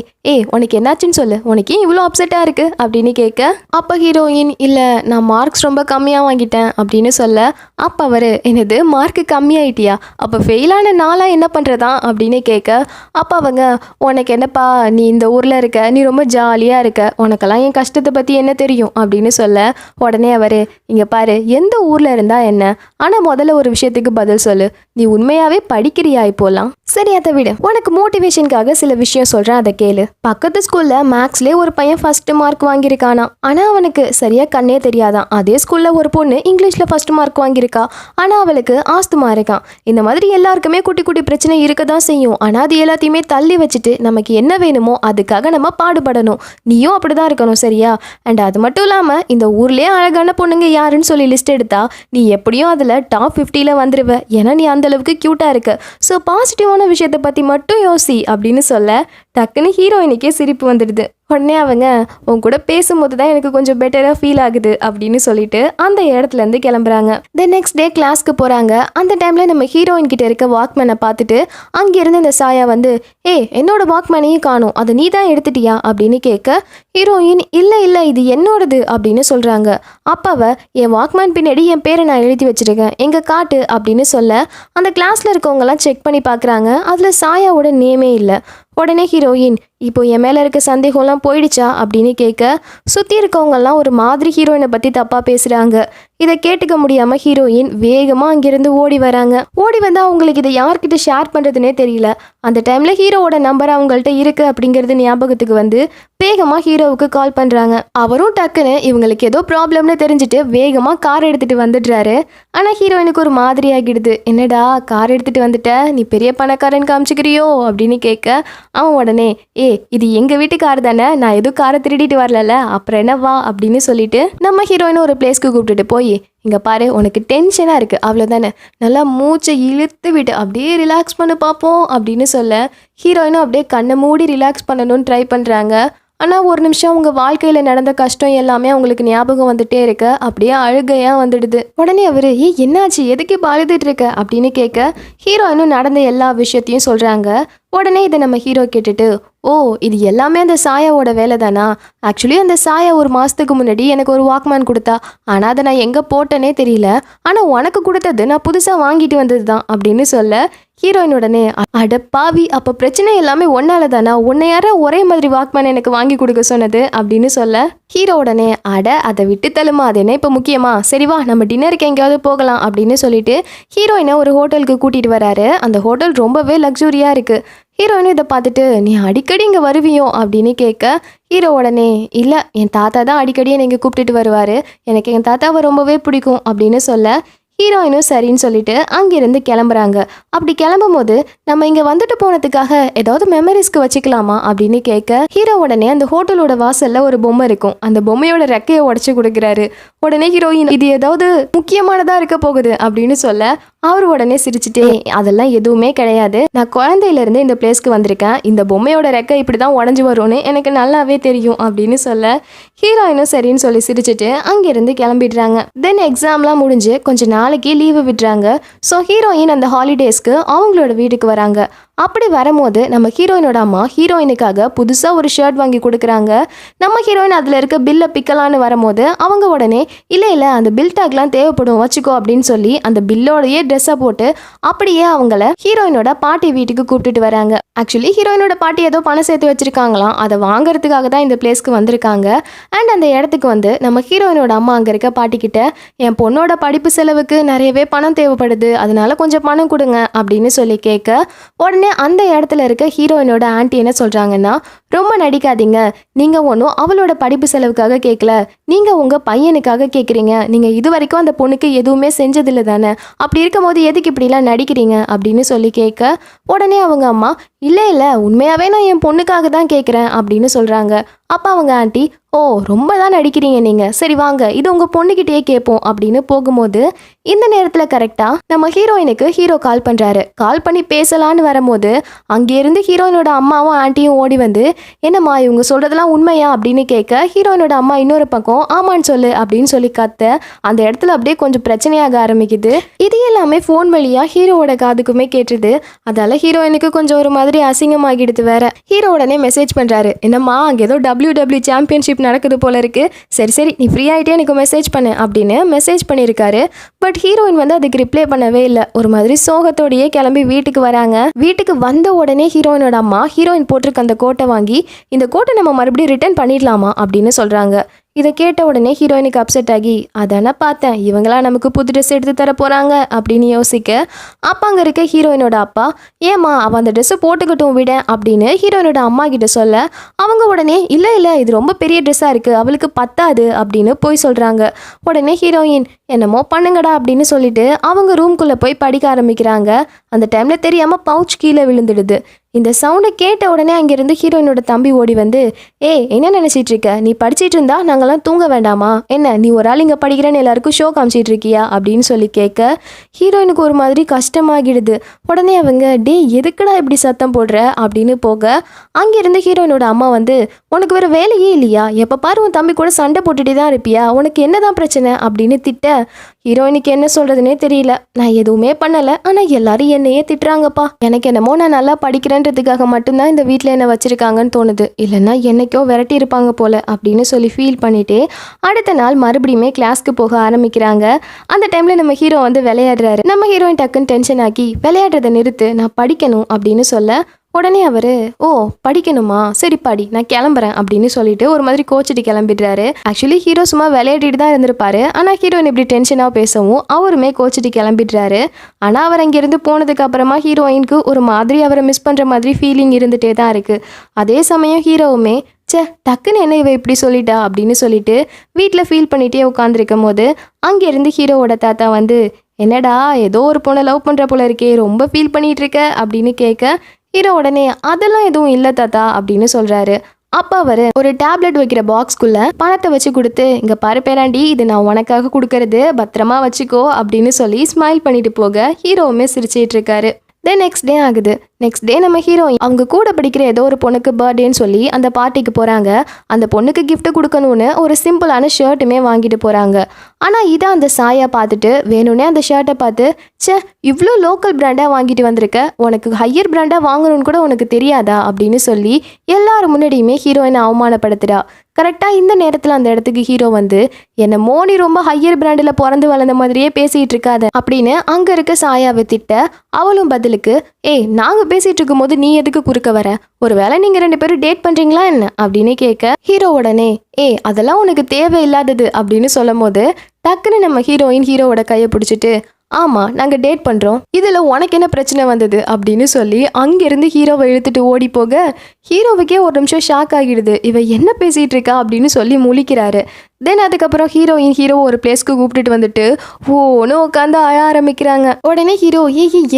உனக்கு என்னாச்சுன்னு சொல்லு, உனக்கு இவ்வளோ அப்செட்டாக இருக்கு அப்படின்னு கேட்க அப்போ ஹீரோயின், இல்லை நான் மார்க்ஸ் ரொம்ப கம்மியாக வாங்கிட்டேன் அப்படின்னு சொல்ல அப்போ அவர், என்னது மார்க்கு கம்மியாயிட்டியா, அப்போ ஃபெயிலான நாளாக என்ன பண்ணுறதா அப்படின்னு கேட்க அப்போ அவங்க, உனக்கு என்னப்பா, நீ இந்த ஊரில் இருக்க, நீ ரொம்ப ஜாலியாக இருக்க, உனக்கெல்லாம் என் கஷ்டத்தை பற்றி என்ன தெரியும் அப்படின்னு சொல்ல உடனே அவர், இங்கே பாரு, எந்த ஊரில் இருந்தா என்ன, ஆனால் முதல்ல ஒரு விஷயத்துக்கு பதில் சொல்லு, நீ உண்மையாகவே படிக்கிறியா இப்போலாம்? சரி அதை விடு, உனக்கு மோட்டிவேஷனுக்காக சில விஷயம் சொல்கிறேன், அதை கேளு. பக்கத்து ஸ்கூலில் மேக்ஸ்லேயே ஒரு பையன் ஃபர்ஸ்ட் மார்க் வாங்கியிருக்கானா, ஆனால் அவனுக்கு சரியாக கண்ணே தெரியாதான். அதே ஸ்கூலில் ஒரு பொண்ணு இங்கிலீஷில் ஃபர்ஸ்ட் மார்க் வாங்கியிருக்கா, ஆனால் அவளுக்கு ஆஸ்துமா இருக்கான். இந்த மாதிரி எல்லாருக்குமே குட்டி குட்டி பிரச்சனை இருக்க தான் செய்யும். ஆனால் அது எல்லாத்தையுமே தள்ளி வச்சுட்டு நமக்கு என்ன வேணுமோ அதுக்காக நம்ம பாடுபடணும். நீயும் அப்படி தான் இருக்கணும் சரியா? அண்ட் அது மட்டும் இல்லாமல் இந்த ஊர்லேயே அழகான பொண்ணுங்க யாருன்னு சொல்லி லிஸ்ட் எடுத்தா நீ எப்படியும் அதில் டாப் 50ல் வந்துடுவ. ஏன்னா நீ அந்தளவுக்கு க்யூட்டாக இருக்க. ஸோ பாசிட்டிவான விஷயத்தை பற்றி மட்டும் யோசி அப்படின்னு சொல்ல டக்குன்னு ஹீரோயினுக்கே சிரிப்பு வந்துடுது. உடனே அவங்க, உன் கூட பேசும்போது தான் எனக்கு கொஞ்சம் பெட்டராக ஃபீல் ஆகுது அப்படின்னு சொல்லிட்டு அந்த இடத்துலேருந்து கிளம்புறாங்க. தென் நெக்ஸ்ட் டே கிளாஸ்க்கு போகிறாங்க. அந்த டைமில் நம்ம ஹீரோயின் கிட்ட இருக்க வாக்மேனை பார்த்துட்டு அங்கேருந்து இந்த சாயா வந்து, என்னோட வாக்மேனையும் காணும், அதை நீ தான் எடுத்துட்டியா அப்படின்னு கேட்க ஹீரோயின், இல்லை இல்லை இது என்னோடது அப்படின்னு சொல்கிறாங்க. அப்பாவை, என் வாக்மேன் பின்னாடி என் பேரை நான் எழுதி வச்சுருக்கேன், எங்கே காட்டு அப்படின்னு சொல்ல அந்த கிளாஸில் இருக்கவங்கலாம் செக் பண்ணி பார்க்குறாங்க. அதில் சாயாவோட நேமே இல்லை. உடனே ஹீரோயின், இப்போ என் மேலே இருக்க சந்தேகம்லாம் போயிடுச்சா அப்படின்னு கேட்க சுற்றி இருக்கவங்கெல்லாம் ஒரு மாதிரி ஹீரோயினை பற்றி தப்பாக பேசுகிறாங்க. இதை கேட்டுக்க முடியாமல் ஹீரோயின் வேகமாக அங்கேருந்து ஓடி வராங்க. ஓடி வந்தால் அவங்களுக்கு இதை யார்கிட்ட ஷேர் பண்ணுறதுனே தெரியல. அந்த டைமில் ஹீரோவோட நம்பர் அவங்கள்ட்ட இருக்குது அப்படிங்கிறது ஞாபகத்துக்கு வந்து வேகமாக ஹீரோவுக்கு கால் பண்ணுறாங்க. அவரும் டக்குன்னு இவங்களுக்கு ஏதோ ப்ராப்ளம்னு தெரிஞ்சுட்டு வேகமாக கார் எடுத்துகிட்டு வந்துடுறாரு. ஆனால் ஹீரோயினுக்கு ஒரு மாதிரி ஆகிடுது. என்னடா கார் எடுத்துகிட்டு வந்துட்ட, நீ பெரிய பணக்காரன் காமிச்சிக்கிறியோ அப்படின்னு கேட்க அவன் உடனே, இது எங்கள் வீட்டு கார் தானே, நான் எதுவும் காரை திருடிட்டு வரல, அப்புறம் என்ன வா அப்படின்னு சொல்லிட்டு நம்ம ஹீரோயினை ஒரு பிளேஸ்க்கு கூப்பிட்டுட்டு போய் போய் இங்கே பாரு உனக்கு டென்ஷனாக இருக்குது அவ்வளோதானே, நல்லா மூச்சை இழுத்து விட்டு அப்படியே ரிலாக்ஸ் பண்ண பார்ப்போம் அப்படின்னு சொல்ல ஹீரோயினும் அப்படியே கண்ணை மூடி ரிலாக்ஸ் பண்ணணும்னு ட்ரை பண்ணுறாங்க. ஆனால் ஒரு நிமிஷம் அவங்க வாழ்க்கையில் நடந்த கஷ்டம் எல்லாமே அவங்களுக்கு ஞாபகம் வந்துட்டே இருக்க அப்படியே அழுகையாக வந்துடுது. உடனே அவர் என்னாச்சு, எதுக்கு இப்போ அழுதுட்டு இருக்க அப்படின்னு கேட்க ஹீரோயினும் நடந்த எல்லா விஷயத்தையும் சொல்கிறாங்க. உடனே இதை நம்ம ஹீரோ கேட்டுட்டு, ஓ இது எல்லாமே அந்த சாயாவோட வேலை தானா? ஆக்சுவலி அந்த சாயா ஒரு மாதத்துக்கு முன்னாடி எனக்கு ஒரு வாக்மேன் கொடுத்தா, ஆனால் அதை நான் எங்கே போட்டேனே தெரியல, ஆனால் உனக்கு கொடுத்தது நான் புதுசாக வாங்கிட்டு வந்தது தான் அப்படின்னு சொல்ல ஹீரோயின் உடனே, அட பாவி, அப்போ பிரச்சனை எல்லாமே ஒன்னால தானா? உன்னை யாரா ஒரே மாதிரி வாக்மேன் எனக்கு வாங்கி கொடுக்க சொன்னது அப்படின்னு சொல்ல ஹீரோ உடனே, அட அதை விட்டு தள்ளுமா, அது என்ன இப்போ முக்கியமா, சரி வா நம்ம டின்னருக்கு எங்கேயாவது போகலாம் அப்படின்னு சொல்லிட்டு ஹீரோயினை ஒரு ஹோட்டலுக்கு கூட்டிகிட்டு வராரு. அந்த ஹோட்டல் ரொம்பவே லக்ஸூரியாக இருக்குது. ஹீரோயினும் இதை பார்த்துட்டு, நீ அடிக்கடி இங்கே வருவியோ அப்படின்னு கேட்க ஹீரோ உடனே, இல்லை என் தாத்தா தான் அடிக்கடி என்னை இங்கே கூப்பிட்டுட்டு வருவார், எனக்கு என் தாத்தாவை ரொம்பவே பிடிக்கும் அப்படின்னு சொல்ல ஹீரோயினும் சரின்னு சொல்லிட்டு அங்கிருந்து கிளம்புறாங்க. அப்படி கிளம்பும் போது நம்ம இங்கே வந்துட்டு போனதுக்காக ஏதாவது மெமரிஸ்க்கு வச்சுக்கலாமா அப்படின்னு கேட்க ஹீரோ உடனே அந்த ஹோட்டலோட வாசல்ல ஒரு பொம்மை இருக்கும், அந்த பொம்மையோட ரெக்கையை உடச்சி கொடுக்குறாரு. உடனே ஹீரோயின், இது ஏதாவது முக்கியமானதா இருக்க போகுது அப்படின்னு சொல்ல அவர் உடனே சிரிச்சுட்டே, அதெல்லாம் எதுவுமே கிடையாது, நான் குழந்தையிலேருந்து இந்த பிளேஸ்க்கு வந்திருக்கேன், இந்த பொம்மையோட ரெக்கை இப்படி தான் உடஞ்சி வரும்னு எனக்கு நல்லாவே தெரியும் அப்படின்னு சொல்ல ஹீரோயினும் சரின்னு சொல்லி சிரிச்சுட்டு அங்கேருந்து கிளம்பிடுறாங்க. தென் எக்ஸாம்லாம் முடிஞ்சு கொஞ்சம் நாளைக்கு லீவு விடுறாங்க. ஸோ ஹீரோயின் அந்த ஹாலிடேஸ்க்கு அவங்களோட வீட்டுக்கு வராங்க. அப்படி வரும்போது நம்ம ஹீரோயினோட அம்மா ஹீரோயினுக்காக புதுசாக ஒரு ஷர்ட் வாங்கி கொடுக்குறாங்க. நம்ம ஹீரோயின் அதில் இருக்க பில்லை பிக்கலான்னு வரும்போது அவங்க உடனே, இல்லை அந்த பில் டேக்லாம் தேவைப்படும் வச்சுக்கோ அப்படின்னு சொல்லி அந்த பில்லோடையே ட்ரெஸ்ஸை போட்டு அப்படியே அவங்கள ஹீரோயினோட பாட்டி வீட்டுக்கு கூப்பிட்டுட்டு வராங்க. ஆக்சுவலி ஹீரோயினோட பாட்டி ஏதோ பணம் சேர்த்து வச்சிருக்காங்களாம், அதை வாங்குறதுக்காக தான் இந்த பிளேஸ்க்கு வந்திருக்காங்க. அண்ட் அந்த இடத்துக்கு வந்து நம்ம ஹீரோயினோட அம்மா அங்கே இருக்க பாட்டிக்கிட்ட, என் பொண்ணோட படிப்பு செலவுக்கு நிறையவே பணம் தேவைப்படுது, அதனால கொஞ்சம் பணம் கொடுங்க அப்படின்னு சொல்லி கேட்க உடனே அந்த இடத்துல இருக்க ஹீரோயினோட ஆன்ட்டி என்ன சொல்றாங்கன்னா, ரொம்ப நடிக்காதீங்க, நீங்க ஒன்றும் அவளோட படிப்பு செலவுக்காக கேட்கல, நீங்க உங்க பையனுக்காக கேட்குறீங்க, நீங்க இது வரைக்கும் அந்த பொண்ணுக்கு எதுவுமே செஞ்சதில்லை தானே, அப்படி இருக்கும் போது எதுக்கு இப்படிலாம் நடிக்கிறீங்க அப்படின்னு சொல்லி கேட்க உடனே அவங்க அம்மா, இல்லை உண்மையாவே நான் என் பொண்ணுக்காக தான் கேட்குறேன் அப்படின்னு சொல்றாங்க. அப்போ அவங்க ஆண்டி, ஓ ரொம்ப தான் நடிக்கிறீங்க நீங்கள், சரி வாங்க இது உங்கள் பொண்ணுக்கிட்டே கேட்போம் அப்படின்னு போகும்போது இந்த நேரத்தில் கரெக்டாக நம்ம ஹீரோயினுக்கு ஹீரோ கால் பண்ணுறாரு. கால் பண்ணி பேசலான்னு வரும்போது அங்கேருந்து ஹீரோயினோட அம்மாவும் ஆண்டியும் ஓடி வந்து, என்னம்மா இவங்க சொல்கிறதெல்லாம் உண்மையா அப்படின்னு கேட்க ஹீரோயினோட அம்மா இன்னொரு பக்கம் ஆமான்னு சொல்லு அப்படின்னு சொல்லி கத்த அந்த இடத்துல அப்படியே கொஞ்சம் பிரச்சனையாக ஆரம்பிக்குது. இது எல்லாமே ஃபோன் வழியாக ஹீரோவோட காதுக்குமே கேட்டுது. அதால் ஹீரோயினுக்கு கொஞ்சம் ஒரு மாதிரி அசிங்கமாகிடுது வேற. ஹீரோ உடனே மெசேஜ் பண்ணுறாரு, என்னம்மா அங்கே ஏதோ WWE சாம்பியன்ஷிப் நடக்குது போல இருக்கு, சரி நீ ஃப்ரீ ஆகிட்டே எனக்கு மெசேஜ் பண்ணு அப்படின்னு மெசேஜ் பண்ணியிருக்காரு. பட் ஹீரோயின் வந்து அதுக்கு ரிப்ளை பண்ணவே இல்லை. ஒரு மாதிரி சோகத்தோடையே கிளம்பி வீட்டுக்கு வராங்க. வீட்டுக்கு வந்த உடனே ஹீரோயினோட அம்மா ஹீரோயின் போட்டிருக்க அந்த கோட்டை வாங்கி, இந்த கோட்டை நம்ம மறுபடியும் ரிட்டர்ன் பண்ணிடலாமா அப்படின்னு சொல்கிறாங்க. இதை கேட்ட உடனே ஹீரோயினுக்கு அப்செட் ஆகி, அதானே பார்த்தேன் இவங்களா நமக்கு புது ட்ரெஸ் எடுத்து தர போகிறாங்க அப்படின்னு யோசிக்க அப்போ அங்கே இருக்க ஹீரோயினோட அப்பா, ஏம்மா அவள் அந்த ட்ரெஸ்ஸை போட்டுக்கிட்டும் விட அப்படின்னு ஹீரோயினோட அம்மா கிட்ட சொல்ல அவங்க உடனே, இல்லை இது ரொம்ப பெரிய ட்ரெஸ்ஸாக இருக்குது, அவளுக்கு பத்தாது அப்படின்னு போய் சொல்கிறாங்க. உடனே ஹீரோயின், என்னமோ பண்ணுங்கடா அப்படின்னு சொல்லிட்டு அவங்க ரூம்குள்ளே போய் படிக்க ஆரம்பிக்கிறாங்க. அந்த டைமில் தெரியாமல் பவுச் கீழே விழுந்துடுது. இந்த சவுண்டை கேட்ட உடனே அங்கேருந்து ஹீரோயினோட தம்பி ஓடி வந்து, என்ன நினச்சிட்டு இருக்க, நீ படிச்சிட்டு இருந்தா நாங்கள்லாம் தூங்க வேண்டாமா என்ன, நீ ஒரு ஆள் இங்கே படிக்கிறேன்னு எல்லாருக்கும் ஷோ காமிச்சிட்டு இருக்கியா அப்படின்னு சொல்லி கேட்க ஹீரோயினுக்கு ஒரு மாதிரி கஷ்டமாகிடுது. உடனே அவங்க, எதுக்குடா இப்படி சத்தம் போடுற அப்படின்னு போக அங்கேருந்து ஹீரோயினோட அம்மா வந்து, உனக்கு வேறு வேலையே இல்லையா, எப்போ பாரு உன் தம்பி கூட சண்டை போட்டுகிட்டே தான் இருப்பியா, உனக்கு என்னதான் பிரச்சனை அப்படின்னு திட்ட ஹீரோயினுக்கு என்ன சொல்கிறதுனே தெரியல. நான் எதுவுமே பண்ணலை, ஆனால் எல்லாரும் என்னையே திட்டுறாங்கப்பா, எனக்கு என்னமோ நான் நல்லா படிக்கிறேன்றதுக்காக மட்டும்தான் இந்த வீட்டில் என்ன வச்சுருக்காங்கன்னு தோணுது, இல்லைன்னா என்னைக்கோ விரட்டி இருப்பாங்க போல் அப்படின்னு சொல்லி ஃபீல் பண்ணிவிட்டு அடுத்த நாள் மறுபடியுமே கிளாஸ்க்கு போக ஆரம்பிக்கிறாங்க. அந்த டைமில் நம்ம ஹீரோ வந்து விளையாடுறாரு. நம்ம ஹீரோயின் டக்குன்னு டென்ஷன் ஆக்கி, விளையாடுறதை நிறுத்து, நான் படிக்கணும் அப்படின்னு சொல்ல உடனே அவர், ஓ படிக்கணுமா, சரி படி, நான் கிளம்புறேன் அப்படின்னு சொல்லிட்டு ஒரு மாதிரி கோச்சிட்டு கிளம்பிடுறாரு. ஆக்சுவலி ஹீரோ சும்மா விளையாடிட்டு தான் இருந்திருப்பாரு, ஆனால் ஹீரோயின் இப்படி டென்ஷனாக பேசவும் அவருமே கோச்சிட்டு கிளம்பிடுறாரு. ஆனால் அவர் அங்கேருந்து போனதுக்கு அப்புறமா ஹீரோயினுக்கு ஒரு மாதிரி அவரை மிஸ் பண்ணுற மாதிரி ஃபீலிங் இருந்துகிட்டே தான் இருக்குது. அதே சமயம் ஹீரோவுமே, டக்குன்னு என்ன இவ இப்படி சொல்லிட்டா அப்படின்னு சொல்லிட்டு வீட்டில் ஃபீல் பண்ணிகிட்டே உட்காந்துருக்கும் போது அங்கேருந்து ஹீரோவோட தாத்தா வந்து, என்னடா ஏதோ ஒரு பொண்ணை லவ் பண்ணுற போல இருக்கே, ரொம்ப ஃபீல் பண்ணிகிட்டு இருக்க அப்படின்னு கேட்க ஹீரோ உடனே, அதெல்லாம் எதுவும் இல்லை தாத்தா அப்படின்னு சொல்கிறாரு. அப்போ அவர் ஒரு டேப்லெட் வைக்கிற பாக்ஸ்குள்ள பணத்தை வச்சு கொடுத்து, இங்க பாரு பேராண்டி, இது நான் உனக்காக கொடுக்கறது, பத்திரமா வச்சுக்கோ அப்படின்னு சொல்லி ஸ்மைல் பண்ணிட்டு போக ஹீரோவுமே சிரிச்சிட்டு இருக்காரு. தென் நெக்ஸ்ட் டே ஆகுது. நெக்ஸ்ட் டே நம்ம ஹீரோயின் அவங்க கூட படிக்கிற ஏதோ ஒரு பொண்ணுக்கு பர்த்டேன்னு சொல்லி அந்த பார்ட்டிக்கு போகிறாங்க. அந்த பொண்ணுக்கு கிஃப்ட் கொடுக்கணும்னு ஒரு சிம்பிளான ஷர்ட்டுமே வாங்கிட்டு போகிறாங்க. ஆனால் இதை அந்த சாயா பார்த்துட்டு வேணும்னே அந்த ஷர்ட்டை பார்த்து, சே இவ்வளோ லோக்கல் பிராண்டாக வாங்கிட்டு வந்திருக்க, உனக்கு ஹையர் பிராண்டாக வாங்கணும்னு கூட உனக்கு தெரியாதா அப்படின்னு சொல்லி எல்லாரும் முன்னாடியுமே ஹீரோயினை அவமானப்படுத்துகிறா. கரெக்டாக இந்த நேரத்தில் அந்த இடத்துக்கு ஹீரோ வந்து, என்னை மோனி ரொம்ப ஹையர் பிராண்டில் பிறந்து வளர்ந்த மாதிரியே பேசிகிட்டு இருக்காத அப்படின்னு அங்கே இருக்க சாயாவை திட்ட, அவளும் பதிலுக்கு, ஏய் நாங்கள் பேசிகிட்டு இருக்கும் போது நீ எதுக்கு குறுக்க வர, ஒருவேளை நீங்கள் 2 பேரும் டேட் பண்ணுறீங்களா என்ன அப்படின்னு கேட்க, ஹீரோ உடனே அதெல்லாம் உனக்கு தேவையில்லாதது அப்படின்னு சொல்லும் போது டக்குன்னு நம்ம ஹீரோயின் ஹீரோவோட கையை பிடிச்சிட்டு, ஆமாம் நாங்கள் டேட் பண்ணுறோம், இதில் உனக்கு என்ன பிரச்சனை வந்தது அப்படின்னு சொல்லி அங்கேருந்து ஹீரோவை இழுத்துட்டு ஓடி போக ஹீரோவுக்கே ஒரு நிமிஷம் ஷாக் ஆகிடுது. இவ என்ன பேசிகிட்டு இருக்கா அப்படின்னு சொல்லி முழிக்கிறாரு. தென் அதுக்கப்புறம் ஹீரோயின் ஹீரோ ஒரு பிளேஸ்க்கு கூப்பிட்டுட்டு வந்துட்டு ஓன்னு உட்காந்து அழ ஆரம்பிக்கிறாங்க. உடனே ஹீரோ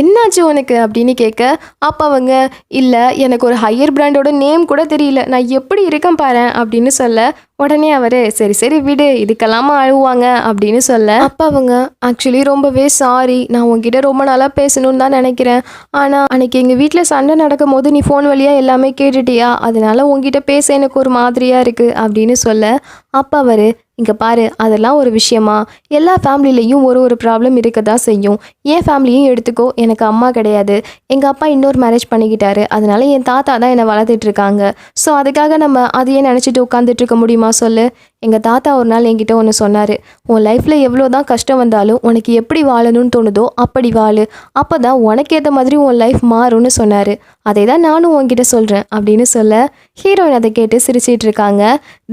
என்னாச்சு உனக்கு அப்படின்னு கேட்க, அப்போ அவங்க, இல்லை எனக்கு ஒரு ஹையர் பிராண்டோட நேம் கூட தெரியல, நான் எப்படி இருக்கேன் பாரு அப்படின்னு சொல்ல, உடனே அவர் சரி சரி விடு, இதுக்கெல்லாமா அழுவாங்க அப்படின்னு சொல்ல, அப்போ அவங்க ஆக்சுவலி ரொம்பவே சாரி, நான் உங்ககிட்ட ரொம்ப நாளாக பேசணும்னு தான் நினைக்கிறேன், ஆனால் அன்னைக்கு எங்கள் வீட்டில் சண்டை நடக்கும் போது நீ ஃபோன் வழியாக எல்லாமே கேட்டுட்டியா, அதனால உங்ககிட்ட பேச எனக்கு ஒரு மாதிரியாக இருக்குது அப்படின்னு சொல்ல, அப்போ அவர், இங்கே பாரு அதெல்லாம் ஒரு விஷயமா, எல்லா ஃபேமிலிலையும் ஒரு ப்ராப்ளம் இருக்க தான் செய்யும், என் ஃபேமிலியும் எடுத்துக்கோ, எனக்கு அம்மா கிடையாது, எங்கள் அப்பா இன்னொரு மேரேஜ் பண்ணிக்கிட்டாரு, அதனால என் தாத்தா தான் என்னை வளர்த்துட்டு இருக்காங்க, ஸோ அதுக்காக நம்ம அதையே நினச்சிட்டு உட்காந்துட்டு இருக்க முடியுமா சொல்லு. எங்கள் தாத்தா ஒரு நாள் என்கிட்ட ஒன்று சொன்னார், உன் லைஃப்பில் எவ்வளோ தான் கஷ்டம் வந்தாலும் உனக்கு எப்படி வாழணும்னு தோணுதோ அப்படி வாழு, அப்போ தான் உனக்கு ஏற்ற மாதிரி உன் லைஃப் மாறும்னு சொன்னார், அதை தான் நானும் உன்கிட்ட சொல்கிறேன் அப்படின்னு சொல்ல, ஹீரோயின் அதை கேட்டு சிரிச்சிட்டு இருக்காங்க.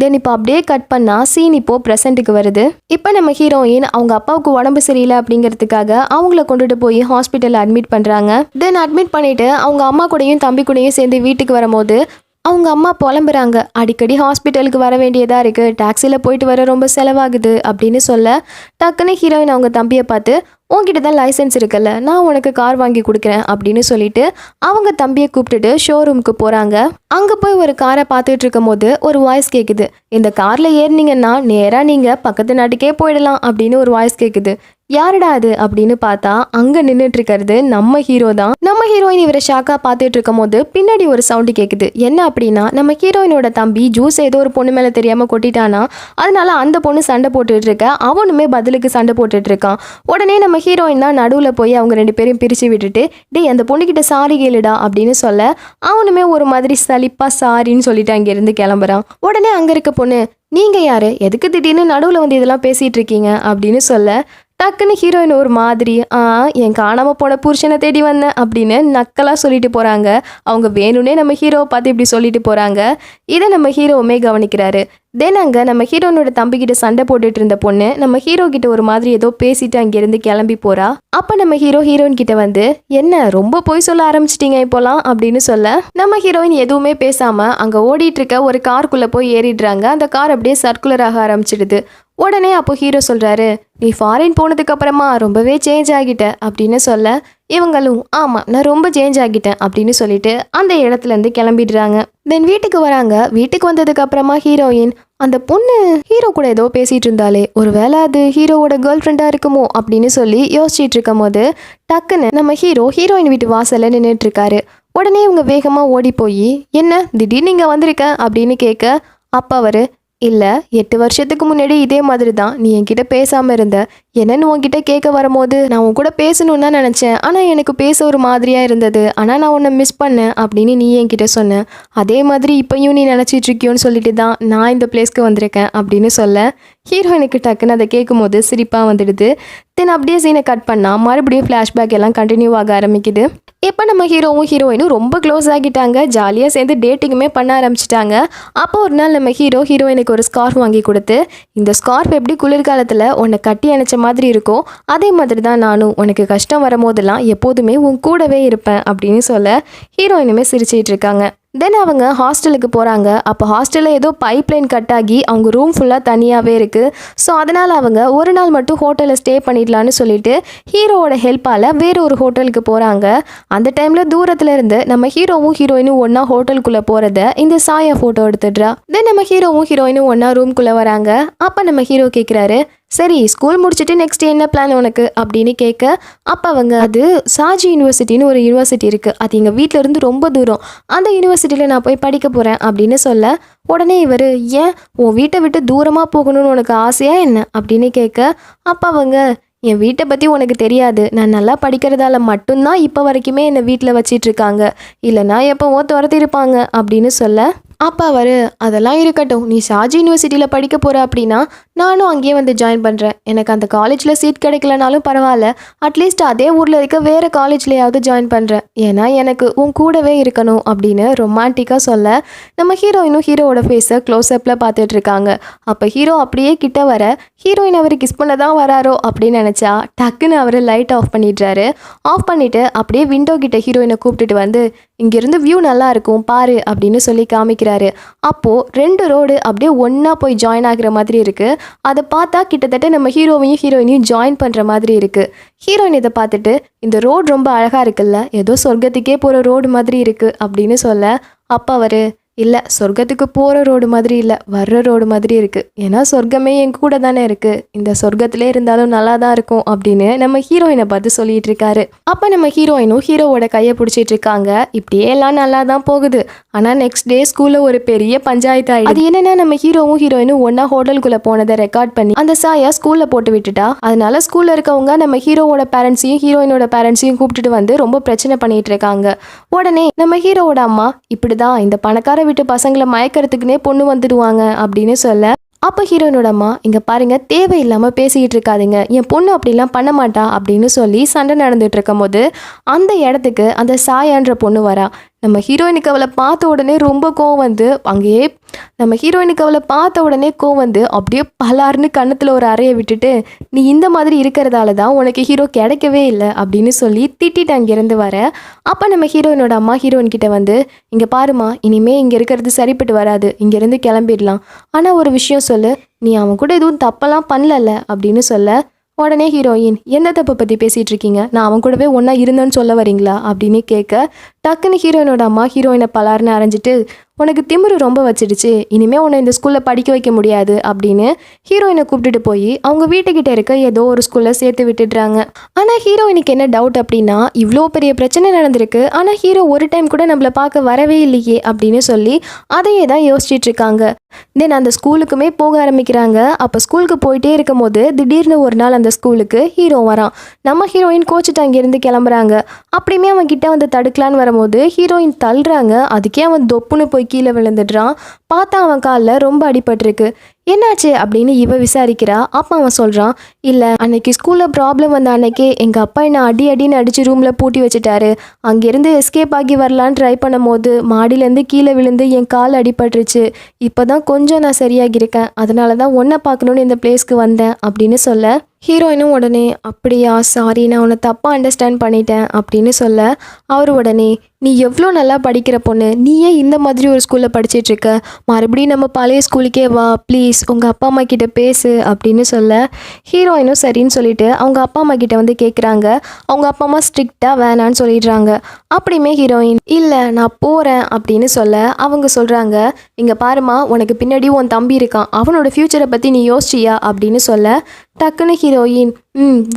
தென் இப்போ அப்படியே கட் பண்ணால் சீன் இப்போ ப்ரெசென்ட்டுக்கு வருது. இப்போ நம்ம ஹீரோயின் அவங்க அப்பாவுக்கு உடம்பு சரியில்லை அப்படிங்கிறதுக்காக அவங்கள கொண்டுட்டு போய் ஹாஸ்பிட்டலில் அட்மிட் பண்ணுறாங்க. தென் அட்மிட் பண்ணிவிட்டு அவங்க அம்மா கூடயும் தம்பி கூடயும் சேர்ந்து வீட்டுக்கு வரும்போது அவங்க அம்மா புலம்புறாங்க, அடிக்கடி ஹாஸ்பிட்டலுக்கு வர வேண்டியதாக இருக்குது, டாக்ஸியில் போயிட்டு வர ரொம்ப செலவாகுது அப்படின்னு சொல்ல, டக்குன்னு ஹீரோயின் அவங்க தம்பியை பார்த்து, உன்கிட்ட தான் லைசன்ஸ் இருக்குல்ல, நான் உனக்கு கார் வாங்கி கொடுக்குறேன் அப்படின்னு சொல்லிட்டு அவங்க தம்பியை கூப்பிட்டுட்டு ஷோரூமுக்கு போகிறாங்க. அங்கே போய் ஒரு காரை பார்த்துட்டு இருக்கும் போது ஒரு வாய்ஸ் கேட்குது, இந்த காரில் ஏறினீங்கன்னா நேராக நீங்கள் பக்கத்து நாட்டுக்கே போயிடலாம் அப்படின்னு ஒரு வாய்ஸ் கேட்குது. யாருடா அது அப்படின்னு பார்த்தா அங்கே நின்றுட்டு இருக்கிறது நம்ம ஹீரோ தான். நம்ம ஹீரோயின் இவரை ஷாக்காக பார்த்துட்டு இருக்கும் போது பின்னாடி ஒரு சவுண்டு கேட்குது. என்ன அப்படின்னா, நம்ம ஹீரோயினோட தம்பி ஜூஸ் ஏதோ ஒரு பொண்ணு மேலே தெரியாமல் கொட்டிட்டானா, அதனால அந்த பொண்ணு சண்டை போட்டுட்டு இருக்க, அவனுமே பதிலுக்கு சண்டை போட்டுட்டு இருக்கான். உடனே நம்ம ஹீரோயின் தான் நடுவில் போய் அவங்க 2 பேரையும் பிரித்து விட்டுட்டு, டேய் அந்த பொண்ணுக்கிட்ட சாரி கேளுடா அப்படின்னு சொல்ல, அவனுமே ஒரு மாதிரி சலிப்பா சாரின்னு சொல்லிட்டு அங்கேருந்து கிளம்புறான். உடனே அங்கே இருக்க பொண்ணு, நீங்கள் யார், எதுக்கு திடீர்னு நடுவில் வந்து இதெல்லாம் பேசிகிட்டு இருக்கீங்க அப்படின்னு சொல்ல, டக்குன்னு ஹீரோயின் ஒரு மாதிரி, என் காணாமல் போன புருஷனை தேடி வந்தேன் அப்படின்னு நக்கலாக சொல்லிட்டு போகிறாங்க. அவங்க வேணும்னே நம்ம ஹீரோவை பார்த்து இப்படி சொல்லிட்டு போகிறாங்க. இதை நம்ம ஹீரோவுமே கவனிக்கிறாரு. தென் அங்கே நம்ம ஹீரோனோட தம்பிக்கிட்ட சண்டை போட்டுட்டு இருந்த பொண்ணு நம்ம ஹீரோ கிட்ட ஒரு மாதிரி ஏதோ பேசிட்டு அங்கேருந்து கிளம்பி போகிறா. அப்போ நம்ம ஹீரோயின் கிட்ட வந்து, என்ன ரொம்ப போய் சொல்ல ஆரம்பிச்சிட்டிங்க இப்போலாம் அப்படின்னு சொல்ல, நம்ம ஹீரோயின் எதுவுமே பேசாமல் அங்கே ஓடிட்டு இருக்க ஒரு காருக்குள்ளே போய் ஏறிடுறாங்க. அந்த கார் அப்படியே சர்க்குலர் ஆக ஆரம்பிச்சிடுது. உடனே அப்போ ஹீரோ சொல்கிறாரு, நீ ஃபாரின் போனதுக்கு அப்புறமா ரொம்பவே சேஞ்ச் ஆகிட்ட அப்படின்னு சொல்ல, இவங்களும் ஆமாம் நான் ரொம்ப சேஞ்ச் ஆகிட்டேன் அப்படின்னு சொல்லிட்டு அந்த இடத்துலேருந்து கிளம்பிடுறாங்க. தென் வீட்டுக்கு வராங்க. வீட்டுக்கு வந்ததுக்கு அப்புறமா ஹீரோயின், அந்த பொண்ணு ஹீரோ கூட ஏதோ பேசிகிட்டு இருந்தாலே, ஒரு வேளை அது ஹீரோவோட கேர்ள் ஃப்ரெண்டாக இருக்குமோ அப்படின்னு சொல்லி யோசிச்சுட்டு இருக்கும் போது டக்குன்னு நம்ம ஹீரோயின் வீட்டு வாசலில் நின்றுட்டு இருக்காரு. உடனே இவங்க வேகமாக ஓடி போய், என்ன திடீர்னு நீங்கள் வந்திருக்க அப்படின்னு கேட்க, அப்போ அவர், இல்லை 8 வருஷத்துக்கு முன்னாடி இதே மாதிரி தான் நீ என்கிட்ட பேசாமல் இருந்த, என்னன்னு உன்கிட்ட கேட்க வரும்போது நான் உன் கூட பேசணுன்னு தான் நினச்சேன், ஆனால் எனக்கு பேச ஒரு மாதிரியாக இருந்தது, ஆனால் நான் உன்னை மிஸ் பண்ணேன் அப்படின்னு நீ என்கிட்ட சொன்ன, அதே மாதிரி இப்போயும் நீ நினச்சிட்டு இருக்கியோன்னு சொல்லிட்டு தான் நான் இந்த பிளேஸ்க்கு வந்திருக்கேன் அப்படின்னு சொல்ல, ஹீரோயினுக்கு டக்குன்னு அதை கேட்கும் போது சிரிப்பாக வந்துடுது. தென் அப்படியே சீனை கட் பண்ணால் மறுபடியும் ஃப்ளாஷ்பேக் எல்லாம் கண்டினியூ ஆக ஆரம்பிக்குது. இப்போ நம்ம ஹீரோவும் ஹீரோயினும் ரொம்ப க்ளோஸ் ஆகிட்டாங்க, ஜாலியாக சேர்ந்து டேட்டிங்குமே பண்ண ஆரம்பிச்சிட்டாங்க. அப்போ ஒரு நாள் நம்ம ஹீரோயினுக்கு ஒரு ஸ்கார்ஃப் வாங்கி கொடுத்து, இந்த ஸ்கார்ஃப் எப்படி குளிர்காலத்தில் உன்னை கட்டி அணைச்ச மாதிரி இருக்கோ அதே மாதிரி தான் நானும் உனக்கு கஷ்டம் வரும்போதெல்லாம் எப்போதுமே உன் கூடவே இருப்பேன் அப்படின்னு சொல்ல, ஹீரோயினுமே சிரிச்சிட்டு இருக்காங்க. தென் அவங்க ஹாஸ்டலுக்கு போகிறாங்க. அப்போ ஹாஸ்டலில் ஏதோ பைப் லைன் கட் ஆகி அவங்க ரூம் ஃபுல்லாக தனியாகவே இருக்குது. ஸோ அதனால் அவங்க ஒரு நாள் மட்டும் ஹோட்டலில் ஸ்டே பண்ணிடலான்னு சொல்லிட்டு ஹீரோவோட ஹெல்ப்பால் வேறு ஒரு ஹோட்டலுக்கு போகிறாங்க. அந்த டைமில் தூரத்தில் இருந்து நம்ம ஹீரோவும் ஹீரோயினும் ஒன்றா ஹோட்டலுக்குள்ளே போகிறத இந்த சாயா ஃபோட்டோ எடுத்துடுறா. தென் நம்ம ஹீரோவும் ஹீரோயினும் ஒன்றா ரூம்குள்ளே வராங்க. அப்போ நம்ம ஹீரோ கேட்குறாரு, சரி ஸ்கூல் முடிச்சுட்டு நெக்ஸ்ட் என்ன பிளான் உனக்கு அப்படின்னு கேட்க, அப்போ அவங்க அது சாஜி யூனிவர்சிட்டின்னு ஒரு யூனிவர்சிட்டி இருக்குது, அது எங்கள் வீட்டில் இருந்து ரொம்ப தூரம், அந்த யூனிவர்சிட்டியில் நான் போய் படிக்க போகிறேன் அப்படின்னு சொல்ல, உடனே இவர் ஏன் உன் வீட்டை விட்டு தூரமாக போகணும்னு உனக்கு ஆசையா என்ன அப்படின்னு கேட்க, அப்போ அவங்க என் வீட்டை பற்றி உனக்கு தெரியாது, நான் நல்லா படிக்கிறதால மட்டும்தான் இப்போ வரைக்குமே என்னை வீட்டில் வச்சிட்ருக்காங்க, இல்லைனா எப்போவோ துரத்திருப்பாங்க அப்படின்னு சொல்ல, அப்போ அவர் அதெல்லாம் இருக்கட்டும், நீ ஷாஜி யூனிவர்சிட்டியில் படிக்க போகிற அப்படின்னா நானும் அங்கேயே வந்து ஜாயின் பண்ணுறேன், எனக்கு அந்த காலேஜில் சீட் கிடைக்கலனாலும் பரவாயில்ல, அட்லீஸ்ட் அதே ஊரில் இருக்க வேறு காலேஜ்லேயாவது ஜாயின் பண்ணுறேன், ஏன்னா எனக்கு உன் கூடவே இருக்கணும் அப்படின்னு ரொமான்டிக்காக சொல்ல, நம்ம ஹீரோயினும் ஹீரோவோட ஃபேஸை க்ளோஸ்அப்பில் பார்த்துட்டு இருக்காங்க. அப்போ ஹீரோ அப்படியே கிட்ட வர ஹீரோயின் அவர் கிஸ் பண்ண தான் வராரோ அப்படின்னு நினச்சா டக்குன்னு அவர் லைட் ஆஃப் பண்ணிடுறாரு. ஆஃப் பண்ணிவிட்டு அப்படியே விண்டோ கிட்ட ஹீரோயினை கூப்பிட்டுட்டு வந்து இங்கேருந்து வியூ நல்லா இருக்கும் பாரு அப்படின்னு சொல்லி காமிக்கிறாரு. அப்போது 2 ரோடு அப்படியே ஒன்றா போய் ஜாயின் ஆகிற மாதிரி இருக்குது. அதை பார்த்தா கிட்டத்தட்ட நம்ம ஹீரோவையும் ஹீரோயினையும் ஜாயின் பண்ணுற மாதிரி இருக்குது. ஹீரோயின் இதை பார்த்துட்டு இந்த ரோடு ரொம்ப அழகாக இருக்குல்ல, ஏதோ சொர்க்கத்துக்கே போகிற ரோடு மாதிரி இருக்குது அப்படின்னு சொல்ல, அப்போ அவர் இல்லை சொர்க்கத்துக்கு போகிற ரோடு மாதிரி இல்லை, வர்ற ரோடு மாதிரி இருக்குது, ஏன்னா சொர்க்கமே என் கூட தானே இருக்குது, இந்த சொர்க்கத்திலே இருந்தாலும் நல்லா தான் இருக்கும் அப்படின்னு நம்ம ஹீரோயினை பார்த்து சொல்லிட்டு இருக்காரு. அப்போ நம்ம ஹீரோயினும் ஹீரோவோட கையை பிடிச்சிட்டு இருக்காங்க. இப்படியே எல்லாம் நல்லா தான் போகுது. ஆனால் நெக்ஸ்ட் டே ஸ்கூலில் ஒரு பெரிய பஞ்சாயத்து ஆகிடுது. அது என்னன்னா நம்ம ஹீரோவும் ஹீரோயினும் ஒன்றா ஹோட்டலுக்குள்ளே போனதை ரெக்கார்ட் பண்ணி அந்த சாயா ஸ்கூலில் போட்டு விட்டுட்டா. அதனால ஸ்கூலில் இருக்கவங்க நம்ம ஹீரோவோட பேரண்ட்ஸையும் ஹீரோயினோட பேரண்ட்ஸையும் கூப்பிட்டுட்டு வந்து ரொம்ப பிரச்சனை பண்ணிட்டு இருக்காங்க. உடனே நம்ம ஹீரோவோட அம்மா இப்படி தான் இந்த பணக்கார விட்டு பசங்களை மயக்கிறதுக்குனே பொண்ணு வந்துடுவாங்க அப்படின்னு சொல்ல, அப்போ ஹீரோயினோட அம்மா இங்கே பாருங்க தேவையில்லாமல் பேசிக்கிட்டு இருக்காதுங்க, என் பொண்ணு அப்படிலாம் பண்ண மாட்டா அப்படின்னு சொல்லி சண்டை நடந்துட்டு இருக்கும் போது அந்த இடத்துக்கு அந்த சாயான்ற பொண்ணு வரா. நம்ம ஹீரோயினுக்கு அவளை பார்த்த உடனே ரொம்ப கோவம் வந்து அப்படியே பலார்னு கன்னத்தில் ஒரு அறையை விட்டுட்டு நீ இந்த மாதிரி இருக்கிறதால தான் உனக்கு ஹீரோ கிடைக்கவே இல்லை அப்படின்னு சொல்லி திட்டிட்டு அங்கேருந்து வர. அப்போ நம்ம ஹீரோயினோட அம்மா ஹீரோயின் கிட்ட வந்து இங்கே பாருமா, இனிமே இங்கே இருக்கிறது சரிப்பட்டு வராது, இங்கேருந்து கிளம்பிடலாம், ஆனால் ஒரு விஷயம் சொல்லு, நீ அவன் கூட எதுவும் தப்பெல்லாம் பண்ணல அப்படின்னு சொல்ல, உடனே ஹீரோயின் எந்த தப்பை பற்றி பேசிகிட்டு இருக்கீங்க, நான் அவன் கூடவே ஒன்றா இருந்தேன்னு சொல்ல வரீங்களா அப்படின்னு கேட்க, டக்குன்னு ஹீரோயினோட அம்மா ஹீரோயினை பலார்னு அரைஞ்சிட்டு உனக்கு திமிரு ரொம்ப வச்சிடுச்சு, இனிமேல் உன்னை இந்த ஸ்கூலில் படிக்க வைக்க முடியாது அப்படின்னு ஹீரோயினை கூப்பிட்டுட்டு போய் அவங்க வீட்டுக்கிட்ட இருக்க ஏதோ ஒரு ஸ்கூலில் சேர்த்து விட்டுடுறாங்க. ஆனால் ஹீரோயினுக்கு என்ன டவுட் அப்படின்னா, இவ்வளோ பெரிய பிரச்சனை நடந்திருக்கு, ஆனால் ஹீரோ ஒரு டைம் கூட நம்மளை பார்க்க வரவே இல்லையே அப்படின்னு சொல்லி அதையே தான் யோசிச்சுட்டு இருக்காங்க. தென் அந்த ஸ்கூலுக்குமே போக ஆரம்பிக்கிறாங்க. அப்போ ஸ்கூலுக்கு போயிட்டே இருக்கும் போது திடீர்னு ஒரு நாள் அந்த ஸ்கூலுக்கு ஹீரோ வரான். நம்ம ஹீரோயின் கோச்சிட்டு அங்கேருந்து கிளம்புறாங்க. அப்படியுமே அவன் கிட்ட வந்து தடுக்கலான்னு வரும்போது ஹீரோயின் தள்ளுறாங்க. அதுக்கே அவன் தொப்புன்னு போய் கீழே விழுந்துடுறான். பார்த்தா அவன் காலில் ரொம்ப அடிபட்டிருக்கு. என்னாச்சு அப்படின்னு இவ விசாரிக்கிறா. அப்போ அவன் சொல்கிறான், இல்லை அன்னைக்கு ஸ்கூலில் ப்ராப்ளம் வந்த அன்னைக்கே எங்கள் அப்பா என்னை அடின்னு அடித்து ரூமில் பூட்டி வச்சுட்டாரு, அங்கேருந்து எஸ்கேப் ஆகி வரலான்னு ட்ரை பண்ணும் போது மாடியிலேருந்து கீழே விழுந்து என் கால் அடிபட்டுருச்சு, இப்போ தான் கொஞ்சம் நான் சரியாகியிருக்கேன், அதனால தான் ஒன்றை பார்க்கணுன்னு இந்த பிளேஸ்க்கு வந்தேன் அப்படின்னு சொல்ல, ஹீரோயினும் உடனே அப்படியா சாரி நான் உன்னை தப்பாக அண்டர்ஸ்டாண்ட் பண்ணிட்டேன் அப்படின்னு சொல்ல, அவர் உடனே நீ எவ்வளோ நல்லா படிக்கிற பொண்ணு, நீயே இந்த மாதிரி ஒரு ஸ்கூலில் படிச்சிட்ருக்க, மறுபடியும் நம்ம பழைய ஸ்கூலுக்கே வா ப்ளீஸ், உங்கள் அப்பா அம்மா கிட்ட பேசு அப்படின்னு சொல்ல, ஹீரோயினும் சரின்னு சொல்லிட்டு அவங்க அப்பா அம்மா கிட்ட வந்து கேட்குறாங்க. அவங்க அப்பா அம்மா ஸ்ட்ரிக்டாக வேணான்னு சொல்லிடுறாங்க. அப்படியுமே ஹீரோயின் இல்லை நான் போகிறேன் அப்படின்னு சொல்ல, அவங்க சொல்கிறாங்க இங்கே பாருமா உனக்கு பின்னாடி உன் தம்பி இருக்கான், அவனோட ஃப்யூச்சரை பற்றி நீ யோசிச்சியா அப்படின்னு சொல்ல, டக்குன்னு ஹீரோயின்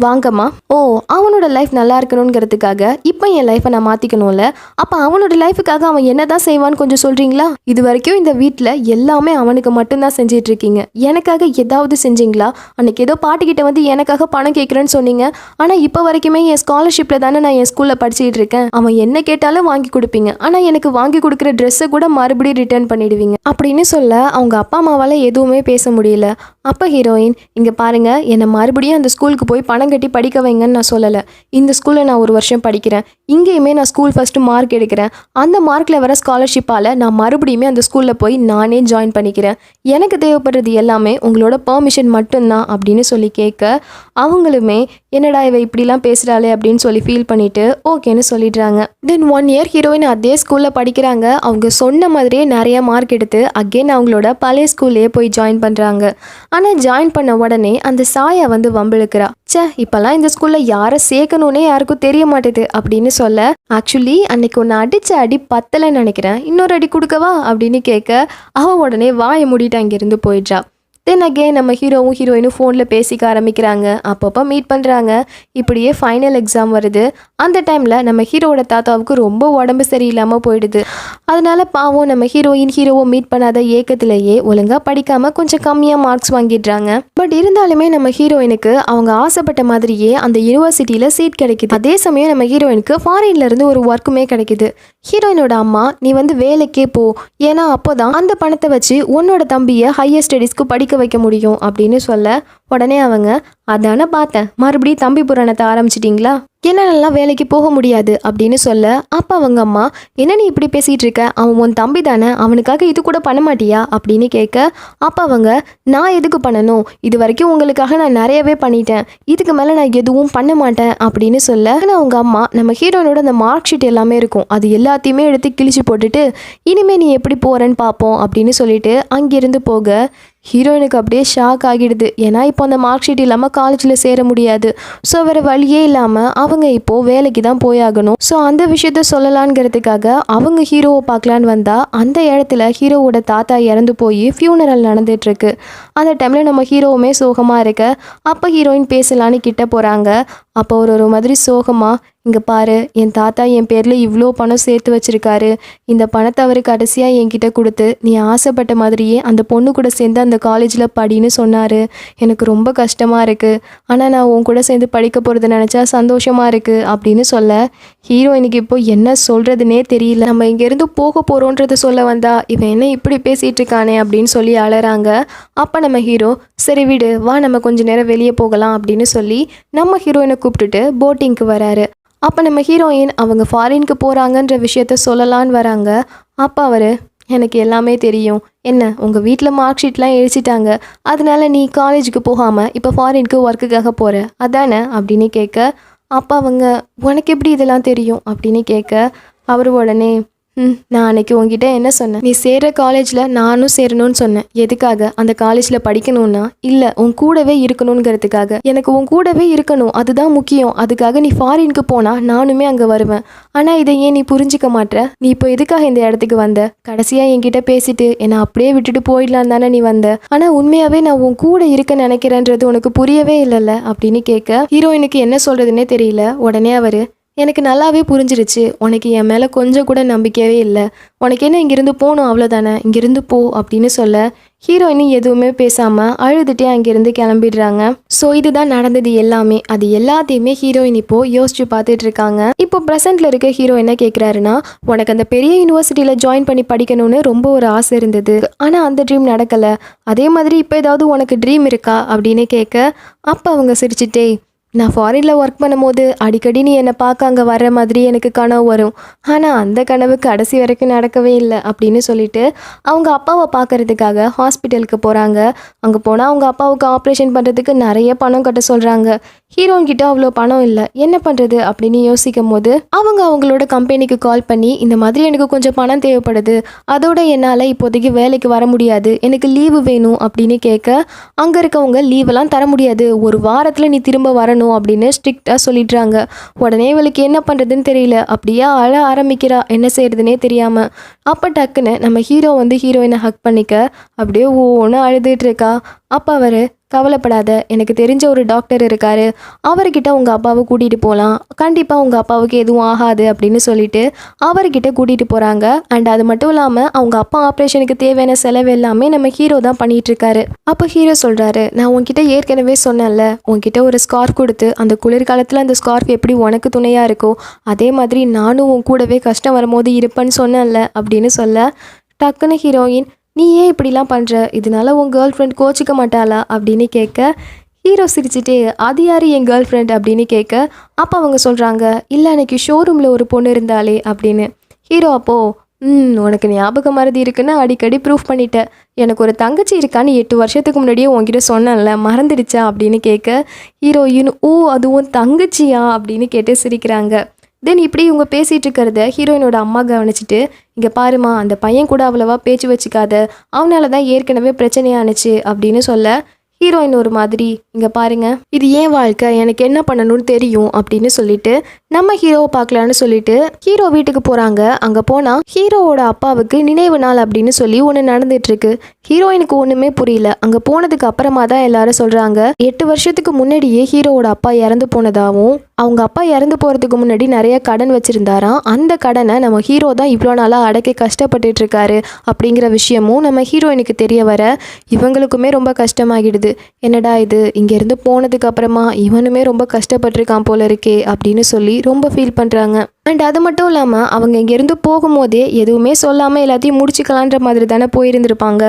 வாங்கம்மா, ஓ அவனோட லைஃப் நல்லா இருக்கணுங்கிறதுக்காக இப்போ என் லைஃப்பை நான் மாற்றிக்கணும்ல, அப்போ அவனோட லைஃபுக்காக அவன் என்ன தான் செய்வான்னு கொஞ்சம் சொல்கிறீங்களா, இது வரைக்கும் இந்த வீட்டில் எல்லாமே அவனுக்கு மட்டும்தான் செஞ்சிட்ருக்கீங்க, எனக்காக ஏதாவது செஞ்சீங்களா, அன்றைக்கி ஏதோ பாட்டிக்கிட்ட வந்து எனக்காக பணம் கேட்குறேன்னு சொன்னீங்க, ஆனால் இப்போ வரைக்குமே என் ஸ்காலர்ஷிப்பில் தானே நான் என் ஸ்கூலில் படிச்சுட்டு இருக்கேன், அவன் என்ன கேட்டாலும் வாங்கி கொடுப்பீங்க, ஆனால் எனக்கு வாங்கி கொடுக்குற ட்ரெஸ்ஸை கூட மறுபடியும் ரிட்டர்ன் பண்ணிடுவீங்க அப்படின்னு சொல்ல, அவங்க அப்பா அம்மாவால் எதுவுமே பேச முடியல. அப்போ ஹீரோயின் இங்கே பாருங்கள், என்னை மறுபடியும் அந்த ஸ்கூலுக்கு போய் பணம் கட்டி படிக்க வைங்கன்னு நான் சொல்லலை, இந்த ஸ்கூலில் நான் ஒரு வருஷம் படிக்கிறேன், இங்கேயுமே நான் ஸ்கூல் ஃபஸ்ட்டு மார்க் எடுக்கிறேன், அந்த மார்க்கில் வர ஸ்காலர்ஷிப்பால் நான் மறுபடியுமே அந்த ஸ்கூலில் போய் நானே ஜாயின் பண்ணிக்கிறேன், எனக்கு தேவைப்படுறது எல்லாமே உங்களோட பெர்மிஷன் மட்டும்தான் அப்படின்னு சொல்லி கேட்க, அவங்களுமே என்னடா இவ இப்படிலாம் பேசுகிறாளே அப்படின்னு சொல்லி ஃபீல் பண்ணிட்டு ஓகேன்னு சொல்லிடுறாங்க. தென் 1 இயர் ஹீரோயின் அதே ஸ்கூலில் படிக்கிறாங்க. அவங்க சொன்ன மாதிரியே நிறைய மார்க் எடுத்து அகெயின் அவங்களோட பழைய ஸ்கூல்லையே போய் ஜாயின் பண்ணுறாங்க. ஆனால் ஜாயின் பண்ண உடனே அந்த சாயா வந்து வம்பிழுக்கிறா. இப்போல்லாம் இந்த ஸ்கூலில் யாரை சேர்க்கணுன்னே யாருக்கும் தெரிய மாட்டேது அப்படின்னு சொல்ல, ஆக்சுவலி அன்னைக்கு ஒன்று அடித்த அடி பத்தலைன்னு நினைக்கிறேன், இன்னொரு அடி கொடுக்கவா அப்படின்னு கேட்க அவன் உடனே வாயை மூடிட்டு அங்கேருந்து போயிடுறா. தென் அகெயின் நம்ம ஹீரோவும் ஹீரோயினும் ஃபோனில் பேசிக்க ஆரம்பிக்கிறாங்க. அப்பப்போ மீட் பண்ணுறாங்க. இப்படியே ஃபைனல் எக்ஸாம் வருது. அந்த டைமில் நம்ம ஹீரோவோட தாத்தாவுக்கு ரொம்ப உடம்பு சரியில்லாமல் போயிடுது. அதனால பாவம் நம்ம ஹீரோவை மீட் பண்ணாத ஏக்கத்திலேயே ஒழுங்காக படிக்காமல் கொஞ்சம் கம்மியாக மார்க்ஸ் வாங்கிடுறாங்க. பட் இருந்தாலுமே நம்ம ஹீரோயினுக்கு அவங்க ஆசைப்பட்ட மாதிரியே அந்த யூனிவர்சிட்டியில் சீட் கிடைக்குது. அதே சமயம் நம்ம ஹீரோயினுக்கு ஃபாரின்லேருந்து ஒரு ஒர்க்குமே கிடைக்குது. ஹீரோயினோட அம்மா நீ வந்து வேலைக்கே போ, ஏன்னா அப்போதான் அந்த பணத்தை வச்சு உன்னோட தம்பியை ஹையர் ஸ்டடீஸ்க்கு படிக்க வைக்க முடியும் அப்படின்னு சொல்ல, உடனே அவங்க அதானே பார்த்தேன், மறுபடியும் தம்பி புராணத்தை ஆரம்பிச்சிட்டிங்களா, என்னென்னலாம் வேலைக்கு போக முடியாது அப்படின்னு சொல்ல, அப்போ அவங்க அம்மா என்ன நீ இப்படி பேசிகிட்டு இருக்க, அவன் உன் தம்பி தானே, அவனுக்காக இது கூட பண்ண மாட்டியா அப்படின்னு கேட்க, அப்போ அவங்க நான் எதுக்கு பண்ணணும், இது வரைக்கும் உங்களுக்காக நான் நிறையவே பண்ணிட்டேன், இதுக்கு மேலே நான் எதுவும் பண்ண மாட்டேன் அப்படின்னு சொல்ல, அவங்க அம்மா நம்ம ஹீரோயினோட அந்த மார்க் ஷீட் எல்லாமே இருக்கும், அது எல்லாத்தையுமே எடுத்து கிழிச்சு போட்டுட்டு இனிமேல் நீ எப்படி போகிறேன்னு பார்ப்போம் அப்படின்னு சொல்லிட்டு அங்கிருந்து போக ஹீரோயினுக்கு அப்படியே ஷாக் ஆகிடுது. ஏன்னா இப்போ அந்த மார்க் ஷீட் இல்லாமல் காலேஜில் சேர முடியாது. ஸோ வேறு வழியே இல்லாமல் அவங்க இப்போது வேலைக்கு தான் போயாகணும். ஸோ அந்த விஷயத்த சொல்லலான்ங்கிறதுக்காக அவங்க ஹீரோவை பார்க்கலான்னு வந்தால் அந்த இடத்துல ஹீரோவோட தாத்தா இறந்து போய் ஃபியூனரல் நடந்துகிட்ருக்கு. அந்த டைமில் நம்ம ஹீரோவுமே சோகமாக இருக்க, அப்போ ஹீரோயின் பேசலான்னு கிட்ட போகிறாங்க. அப்போ ஒரு மாதிரி சோகமாக, இங்கே பாரு, என் தாத்தா என் பேரில் இவ்வளோ பணம் சேர்த்து வச்சுருக்காரு, இந்த பணத்தை அவர் கடைசியாக என்கிட்ட கொடுத்து நீ ஆசைப்பட்ட மாதிரியே அந்த பொண்ணு கூட சேர்ந்து அந்த காலேஜில் படின்னு சொன்னார். எனக்கு ரொம்ப கஷ்டமாக இருக்குது, ஆனால் நான் உன் கூட சேர்ந்து படிக்க போகிறத நினச்சா சந்தோஷமாக இருக்குது அப்படின்னு சொல்ல, ஹீரோயினுக்கு இப்போ என்ன சொல்கிறதுனே தெரியல. நம்ம இங்கேருந்து போக போகிறோன்றதை சொல்ல வந்தா இவன் என்ன இப்படி பேசிகிட்டு இருக்கானே அப்படின்னு சொல்லி அழறாங்க. அப்போ நம்ம ஹீரோ சரி விடு வா நம்ம கொஞ்ச நேரம் வெளியே போகலாம் அப்படின்னு சொல்லி நம்ம ஹீரோயினை கூப்பிட்டுட்டு போட்டிங்க்கு வராரு. அப்போ நம்ம ஹீரோயின் அவங்க ஃபாரினுக்கு போகிறாங்கன்ற விஷயத்த சொல்லலான்னு வராங்க. அப்போ அவர் எனக்கு எல்லாமே தெரியும், என்ன உங்கள் வீட்டில் மார்க் ஷீட்லாம் எழுதிட்டாங்க, அதனால நீ காலேஜுக்கு போகாமல் இப்போ ஃபாரினுக்கு ஒர்க்குக்காக போகிற அதானே அப்படின்னு கேட்க, அப்போ அவங்க உனக்கு எப்படி இதெல்லாம் தெரியும் அப்படின்னு கேட்க, அவர் உடனே நான் அன்னைக்கு உங்ககிட்ட என்ன சொன்னேன், நீ சேர்கிற காலேஜில் நானும் சேரணும்னு சொன்னேன். எதுக்காக, அந்த காலேஜில் படிக்கணும்னா இல்லை உன் கூடவே இருக்கணுங்கிறதுக்காக. எனக்கு உன் கூடவே இருக்கணும், அதுதான் முக்கியம். அதுக்காக நீ ஃபாரினுக்கு போனால் நானுமே அங்கே வருவேன். ஆனால் இதை ஏன் நீ புரிஞ்சிக்க மாட்டேற, நீ இப்போ எதுக்காக இந்த இடத்துக்கு வந்த, கடைசியாக என்கிட்ட பேசிட்டு என்னை அப்படியே விட்டுட்டு போயிடலாம் தானே நீ வந்த, ஆனால் உண்மையாகவே நான் உன் கூட இருக்க நினைக்கிறேன்றது உனக்கு புரியவே இல்லைல்ல அப்படின்னு கேட்க, ஹீரோயினுக்கு என்ன சொல்கிறதுனே தெரியல. உடனே அவர் எனக்கு நல்லாவே புரிஞ்சிருச்சு, உனக்கு என் மேலே கொஞ்சம் கூட நம்பிக்கையவே இல்லை, உனக்கு என்ன இங்கேருந்து போகணும் அவ்வளோதானே, இங்கேருந்து போ அப்படின்னு சொல்ல, ஹீரோயினி எதுவுமே பேசாமல் அழுதுகிட்டே அங்கேருந்து கிளம்பிடுறாங்க. ஸோ இதுதான் நடந்தது எல்லாமே. அது எல்லாத்தையுமே ஹீரோயின் இப்போது யோசிச்சு பார்த்துட்டு இருக்காங்க. இப்போ ப்ரெசென்ட்டில் இருக்க ஹீரோ என்ன கேட்குறாருன்னா, உனக்கு அந்த பெரிய யூனிவர்சிட்டியில் ஜாயின் பண்ணி படிக்கணும்னு ரொம்ப ஒரு ஆசை இருந்தது, ஆனால் அந்த ட்ரீம் நடக்கலை, அதே மாதிரி இப்போ ஏதாவது உனக்கு ட்ரீம் இருக்கா அப்படின்னு கேட்க, அப்போ அவங்க சிரிச்சிட்டே, நான் ஃபாரினில் ஒர்க் பண்ணும்போது அடிக்கடி நீ என்னை பார்க்க அங்கே வர்ற மாதிரி எனக்கு கனவு வரும், ஆனால் அந்த கனவு கடைசி வரைக்கும் நடக்கவே இல்லை அப்படின்னு சொல்லிட்டு அவங்க அப்பாவை பார்க்கறதுக்காக ஹாஸ்பிட்டலுக்கு போகிறாங்க. அங்கே போனால் அவங்க அப்பாவுக்கு ஆப்ரேஷன் பண்ணுறதுக்கு நிறைய பணம் கட்ட சொல்கிறாங்க. ஹீரோன்கிட்ட அவ்வளோ பணம் இல்லை, என்ன பண்ணுறது அப்படின்னு யோசிக்கும் போது அவங்களோட கம்பெனிக்கு கால் பண்ணி இந்த மாதிரி எனக்கு கொஞ்சம் பணம் தேவைப்படுது, அதோட என்னால் இப்போதைக்கு வேலைக்கு வர முடியாது, எனக்கு லீவு வேணும் அப்படின்னு கேட்க, அங்கே இருக்கவங்க லீவெல்லாம் தர முடியாது, ஒரு வாரத்தில் நீ திரும்ப வரணும் அப்படின்னு ஸ்ட்ரிக்டாக சொல்லிடுறாங்க. உடனே இவளுக்கு என்ன பண்ணுறதுன்னு தெரியல, அப்படியே அழ ஆரம்பிக்கிறா, என்ன செய்யறதுனே தெரியாமல். அப்போ டக்குன்னு நம்ம ஹீரோ வந்து ஹீரோயினை ஹக் பண்ணிக்க அப்படியே ஒன்று அழுதுட்டு இருக்கா. அப்போ அவர் கவலைப்படாத, எனக்கு தெரிஞ்ச ஒரு டாக்டர் இருக்காரு, அவர்கிட்ட உங்கள் அப்பாவை கூட்டிகிட்டு போகலாம், கண்டிப்பாக உங்கள் அப்பாவுக்கு எதுவும் ஆகாது அப்படின்னு சொல்லிட்டு அவர்கிட்ட கூட்டிகிட்டு போகிறாங்க. அண்ட் அது மட்டும் இல்லாமல் அவங்க அப்பா ஆப்ரேஷனுக்கு தேவையான செலவு எல்லாமே நம்ம ஹீரோ தான் பண்ணிகிட்ருக்காரு. அப்போ ஹீரோ சொல்கிறாரு, நான் உன்கிட்ட ஏற்கனவே சொன்னேன்ல, உன்கிட்ட ஒரு ஸ்கார்ஃப் கொடுத்து அந்த குளிர்காலத்தில் அந்த ஸ்கார்ஃப் எப்படி உனக்கு துணையாக இருக்கோ அதே மாதிரி நானும் உன் கூடவே கஷ்டம் வரும்போது இருப்பேன்னு சொன்னேன்ல அப்படின்னு சொல்ல, டக்குன்னு ஹீரோயின் நீ ஏன் இப்படிலாம் பண்ணுற, இதனால உன் கேர்ள் ஃப்ரெண்ட் கோச்சிக்க மாட்டாளா அப்படின்னு கேட்க, ஹீரோ சிரிச்சிட்டே அது யார் என் கேர்ள் ஃப்ரெண்ட் அப்படின்னு கேட்க, அப்போ அவங்க சொல்கிறாங்க இல்லை அன்னைக்கு ஷோரூமில் ஒரு பொண்ணு இருந்தாலே அப்படின்னு. ஹீரோ அப்போது உனக்கு ஞாபகம் மறதி இருக்குன்னு அடிக்கடி ப்ரூஃப் பண்ணிட்ட. எனக்கு ஒரு தங்கச்சி இருக்கான்னு 8 வருஷத்துக்கு முன்னாடியே உன்கிட்ட சொன்னேன்ல, மறந்துடுச்சா அப்படின்னு கேட்க ஹீரோயின் ஓ அதுவும் தங்கச்சியா அப்படின்னு கேட்டு சிரிக்கிறாங்க. தென் இப்படி இவங்க பேசிகிட்டு இருக்கிறத ஹீரோயினோட அம்மா கவனிச்சிட்டு, இங்கே பாருமா அந்த பையன் கூட அவ்வளவா பேச்சு வச்சுக்காத, அவனால தான் ஏற்கனவே பிரச்சனையானுச்சு அப்படின்னு சொல்ல ஹீரோயின் ஒரு மாதிரி இங்கே பாருங்க இது ஏன் வாழ்க்கை, எனக்கு என்ன பண்ணணும்னு தெரியும் அப்படின்னு சொல்லிட்டு நம்ம ஹீரோவை பார்க்கலான்னு சொல்லிட்டு ஹீரோ வீட்டுக்கு போகிறாங்க. அங்கே போனால் ஹீரோவோட அப்பாவுக்கு நினைவு நாள் அப்படின்னு சொல்லி ஒன்று நடந்துட்டு இருக்கு. ஹீரோயினுக்கு ஒன்றுமே புரியல. அங்கே போனதுக்கு அப்புறமா தான் எல்லாரும் சொல்கிறாங்க 8 வருஷத்துக்கு முன்னாடியே ஹீரோவோட அப்பா இறந்து போனதாகவும் அவங்க அப்பா இறந்து போகிறதுக்கு முன்னாடி நிறைய கடன் வச்சுருந்தாராம். அந்த கடனை நம்ம ஹீரோ தான் இவ்வளோ நாளாக அடக்கி கஷ்டப்பட்டுட்டு இருக்காரு அப்படிங்கிற விஷயமும் நம்ம ஹீரோயினுக்கு தெரிய வர இவங்களுக்குமே ரொம்ப கஷ்டமாகிடுது. என்னடா இது, இங்கேருந்து போனதுக்கு அப்புறமா இவனுமே ரொம்ப கஷ்டப்பட்டிருக்கான் போல இருக்கே அப்படின்னு சொல்லி ரொம்ப ஃபீல் பண்ணுறாங்க. அண்ட் அது மட்டும் இல்லாமல் அவங்க இங்கேருந்து போகும்போதே எதுவுமே சொல்லாமல் எல்லாத்தையும் முடிச்சுக்கலான்ற மாதிரி தானே போயிருந்துருப்பாங்க.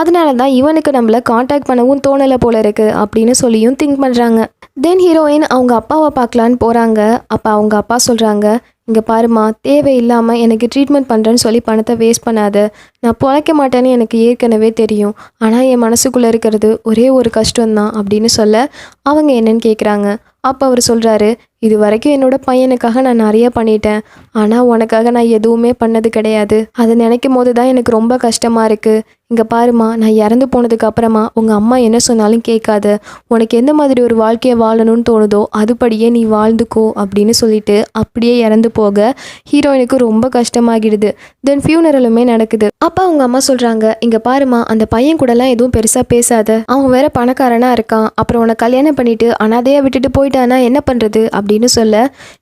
அதனால தான் இவனுக்கு நம்மளை காண்டாக்ட் பண்ணவும் தோணலை போல இருக்கு அப்படின்னு சொல்லியும் திங்க் பண்ணுறாங்க. தென் ஹீரோயின் அவங்க அப்பாவை பார்க்கலான்னு போகிறாங்க. அப்போ அவங்க அப்பா சொல்கிறாங்க, இங்கே பாருமா, தேவையில்லாமல் எனக்கு ட்ரீட்மெண்ட் பண்ணுறேன்னு சொல்லி பணத்தை வேஸ்ட் பண்ணாத. நான் பிழைக்க மாட்டேன்னு எனக்கு ஏற்கனவே தெரியும். ஆனால் என் மனசுக்குள்ளே இருக்கிறது ஒரே ஒரு கஷ்டம்தான் அப்படின்னு சொல்ல அவங்க என்னன்னு கேட்குறாங்க. அப்போ அவர் சொல்கிறாரு, இது வரைக்கும் என்னோட பையனுக்காக நான் நிறைய பண்ணிட்டேன். ஆனால் உனக்காக நான் எதுவுமே பண்ணது கிடையாது. அதை நினைக்கும் போது தான் எனக்கு ரொம்ப கஷ்டமாக இருக்குது. இங்கே பாருமா, நான் இறந்து போனதுக்கு அப்புறமா உங்கள் அம்மா என்ன சொன்னாலும் கேட்காத. உனக்கு எந்த மாதிரி ஒரு வாழ்க்கையை வாழணும்னு தோணுதோ அதுபடியே நீ வாழ்ந்துக்கோ அப்படின்னு சொல்லிட்டு அப்படியே இறந்து போக ஹீரோயினுக்கு ரொம்ப கஷ்டமாகிடுது. தென் ஃபியூனரலுமே நடக்குது. அப்போ அவங்க அம்மா சொல்கிறாங்க, இங்கே பாருமா, அந்த பையன் கூடலாம் எதுவும் பெருசாக பேசாத. அவன் வேற பணக்காரனாக இருக்கான். அப்புறம் உன்னை கல்யாணம் பண்ணிட்டு அனாதையாக விட்டுட்டு போயிட்டானா என்ன பண்ணுறது அப்படின்னு சொல்ல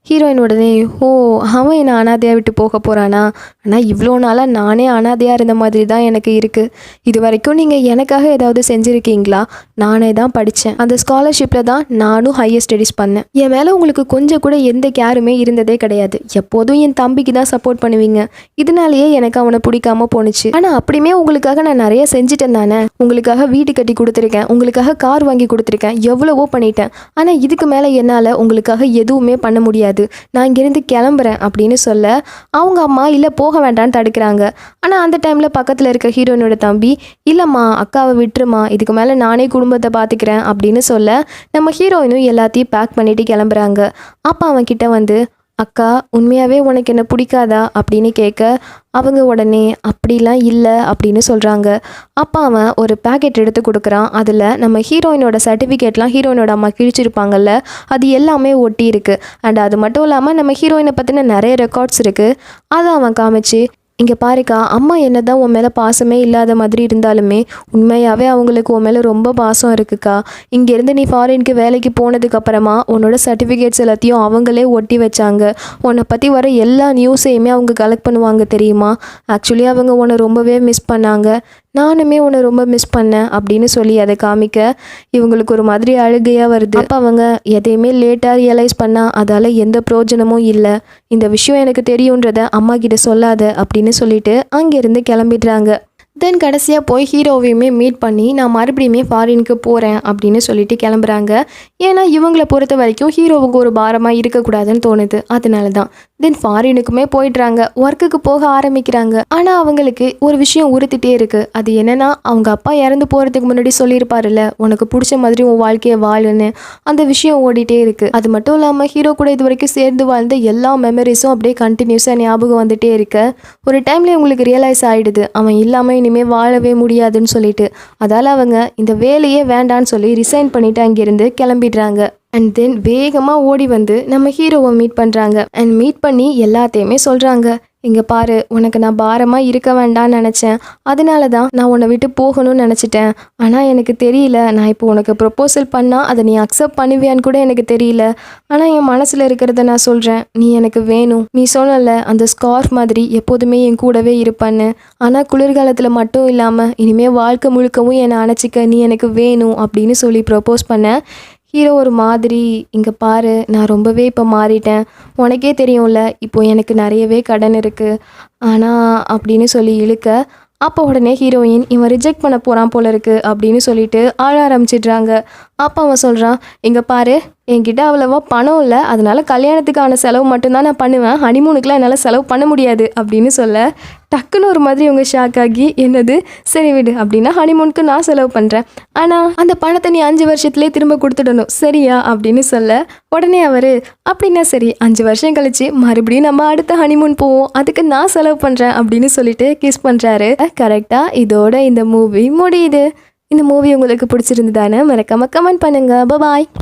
ஹீரோயின் உடனே ஓ அவன் என்ன அனாதையாக விட்டு போக போகிறானா, ஆனால் இவ்வளோ நாளாக நானே அனாதையாக இருந்த மாதிரி தான் எனக்கு இருக்குது. இது வரைக்கும் நீங்கள் எனக்காக ஏதாவது செஞ்சுருக்கீங்களா? நானே தான் படித்தேன். அந்த ஸ்காலர்ஷிப்பில் தான் நானும் ஹையர் ஸ்டடீஸ் பண்ணேன். என் மேலே உங்களுக்கு கொஞ்சம் கூட எந்த கேருமே இருந்ததே கிடையாது. எப்போதும் என் தம்பிக்கு தான் சப்போர்ட் பண்ணுவீங்க. இதனாலேயே எனக்கு அவனை பிடிக்காம போணுச்சு. ஆனால் அப்படியுமே உங்களுக்காக நான் நிறைய செஞ்சுட்டேன் தானே. உங்களுக்காக வீடு கட்டி கொடுத்துருக்கேன், உங்களுக்காக கார் வாங்கி கொடுத்துருக்கேன், எவ்வளவோ பண்ணிட்டேன். ஆனால் இதுக்கு மேலே என்னால் உங்களுக்காக எதுவுமே பண்ண முடியாது. நான் இங்கேருந்து கிளம்புறேன் அப்படின்னு சொல்ல அவங்க அம்மா இல்லை போக வேண்டான்னு தடுக்கிறாங்க. ஆனால் அந்த டைமில் பக்கத்தில் இருக்க ஹீரோயினோட தம்பி இல்லைம்மா அக்காவை விட்டுருமா, இதுக்கு மேலே நானே குடும்பத்தை பார்த்துக்கிறேன் அப்படின்னு சொல்ல நம்ம ஹீரோயினும் எல்லாத்தையும் பேக் பண்ணிட்டு கிளம்புறாங்க. அப்போ அவன் கிட்ட வந்து அக்கா உண்மையாகவே உனக்கு என்ன பிடிக்காதா அப்படின்னு கேட்க அவங்க உடனே அப்படிலாம் இல்லை அப்படின்னு சொல்கிறாங்க. அப்போ அவன் ஒரு பேக்கெட் எடுத்து கொடுக்குறான். அதில் நம்ம ஹீரோயினோட சர்டிஃபிகேட்லாம் ஹீரோயினோட அம்மா கிழிச்சிருப்பாங்கல்ல அது எல்லாமே ஒட்டி இருக்குது. அண்ட் அது மட்டும் இல்லாமல் நம்ம ஹீரோயினை பற்றின நிறைய ரெக்கார்ட்ஸ் இருக்குது. அதை அவன் காமிச்சு இங்கே பாருக்கா, அம்மா என்ன தான் உன் மேலே பாசமே இல்லாத மாதிரி இருந்தாலுமே உண்மையாகவே அவங்களுக்கு உன் மேலே ரொம்ப பாசம் இருக்குக்கா. இங்கேருந்து நீ ஃபாரினுக்கு வேலைக்கு போனதுக்கப்புறமா உன்னோட சர்டிஃபிகேட்ஸ் எல்லாத்தையும் அவங்களே ஒட்டி வச்சாங்க. உன்னை பற்றி வர எல்லா நியூஸையுமே அவங்க கலெக்ட் பண்ணுவாங்க தெரியுமா. ஆக்சுவலி அவங்க உன்னை ரொம்பவே மிஸ் பண்ணாங்க. நானுமே உன்னை ரொம்ப மிஸ் பண்ணேன் அப்படின்னு சொல்லி அதை காமிக்க இவங்களுக்கு ஒரு மாதிரி அழுகையாக வருது. அப்போ அவங்க எதையுமே லேட்டாக ரியலைஸ் பண்ணால் அதால் எந்த பிரயோஜனமும் இல்லை. இந்த விஷயம் எனக்கு தெரியுன்றதை அம்மா கிட்ட சொல்லாத அப்படின்னு சொல்லிட்டு அங்கேருந்து கிளம்பிடுறாங்க. தென் கடைசியாக போய் ஹீரோவையுமே மீட் பண்ணி நான் மறுபடியுமே ஃபாரினுக்கு போகிறேன் அப்படின்னு சொல்லிட்டு கிளம்புறாங்க. ஏன்னா இவங்களை பொறுத்த வரைக்கும் ஹீரோவுக்கு ஒரு பாரமாக இருக்கக்கூடாதுன்னு தோணுது. அதனால தான் தென் ஃபாரினுக்குமே போயிடுறாங்க. ஒர்க்குக்கு போக ஆரம்பிக்கிறாங்க. ஆனால் அவங்களுக்கு ஒரு விஷயம் உறுத்திட்டே இருக்குது. அது என்னென்னா அவங்க அப்பா இறந்து போகிறதுக்கு முன்னாடி சொல்லியிருப்பாருல்ல உனக்கு பிடிச்ச மாதிரி உன் வாழ்க்கையை வாழுன்னு, அந்த விஷயம் ஓடிட்டே இருக்குது. அது மட்டும் இல்லாமல் ஹீரோ கூட இது வரைக்கும் சேர்ந்து வாழ்ந்த எல்லா மெமரிஸும் அப்படியே கண்டினியூஸாக ஞாபகம் வந்துட்டே இருக்கு. ஒரு டைமில் இவங்களுக்கு ரியலைஸ் ஆகிடுது அவன் இல்லாமல் இனிமேல் வாழவே முடியாதுன்னு சொல்லிட்டு. அதால் அவங்க இந்த வேலையே வேண்டான்னு சொல்லி ரிசைன் பண்ணிவிட்டு அங்கேருந்து கிளம்பிடுறாங்க. அண்ட் தென் வேகமாக ஓடி வந்து நம்ம ஹீரோவை மீட் பண்ணுறாங்க. அண்ட் மீட் பண்ணி எல்லாத்தையுமே சொல்கிறாங்க. இங்கே பாரு, உனக்கு நான் பாரமாக இருக்க வேண்டாம்னு நினச்சேன். அதனால தான் நான் உன்னை விட்டு போகணும்னு நினச்சிட்டேன். ஆனால் எனக்கு தெரியல, நான் இப்போ உனக்கு ப்ரொப்போசல் பண்ணால் அதை நீ அக்செப்ட் பண்ணுவியான்னு கூட எனக்கு தெரியல. ஆனால் என் மனசில் இருக்கிறத நான் சொல்கிறேன். நீ எனக்கு வேணும். நீ சொன்னல அந்த ஸ்கார்ஃப் மாதிரி எப்போதுமே என் கூடவே இருப்பேன்னு. ஆனால் குளிர்காலத்தில் மட்டும் இல்லாமல் இனிமேல் வாழ்க்கை முழுக்கவும் என்னை அணைச்சிக்க நீ எனக்கு வேணும் அப்படின்னு சொல்லி ப்ரொப்போஸ் பண்ண ஹீரோ ஒரு மாதிரி இங்கே பாரு, நான் ரொம்பவே இப்போ மாறிட்டேன். உனக்கே தெரியும்ல இப்போ எனக்கு நிறையவே கடன் இருக்குது. ஆனால் அப்படின்னு சொல்லி இழுக்க அப்போ உடனே ஹீரோயின் இவன் ரிஜெக்ட் பண்ண போகிறான் போல இருக்குது அப்படின்னு சொல்லிட்டு ஆழ ஆரம்பிச்சிடுறாங்க. அப்போ அவன் சொல்கிறான், இங்கே பாரு, என்கிட்ட அவ்வளோவா பணம் இல்லை, அதனால கல்யாணத்துக்கான செலவு மட்டும்தான் நான் பண்ணுவேன், ஹனிமூனுக்குலாம் என்னால் செலவு பண்ண முடியாது அப்படின்னு சொல்ல டக்குன்னு ஒரு மாதிரி இவங்க ஷாக் ஆகி, என்னது, சரி விடு, அப்படின்னா ஹனிமூனுக்கு நான் செலவு பண்ணுறேன், ஆனால் அந்த பணத்தை நீ 5 வருஷத்துலேயே திரும்ப கொடுத்துடணும், சரியா அப்படின்னு சொல்ல உடனே அவர், அப்படின்னா சரி, 5 வருஷம் கழிச்சு மறுபடியும் நம்ம அடுத்த ஹனிமூன் போவோம், அதுக்கு நான் செலவு பண்ணுறேன் அப்படின்னு சொல்லிட்டு கிஸ் பண்ணுறாரு. கரெக்டாக இதோட இந்த மூவி முடியுது. இந்த மூவி உங்களுக்கு பிடிச்சிருந்ததானே மறக்காம கமெண்ட் பண்ணுங்க. பாய்.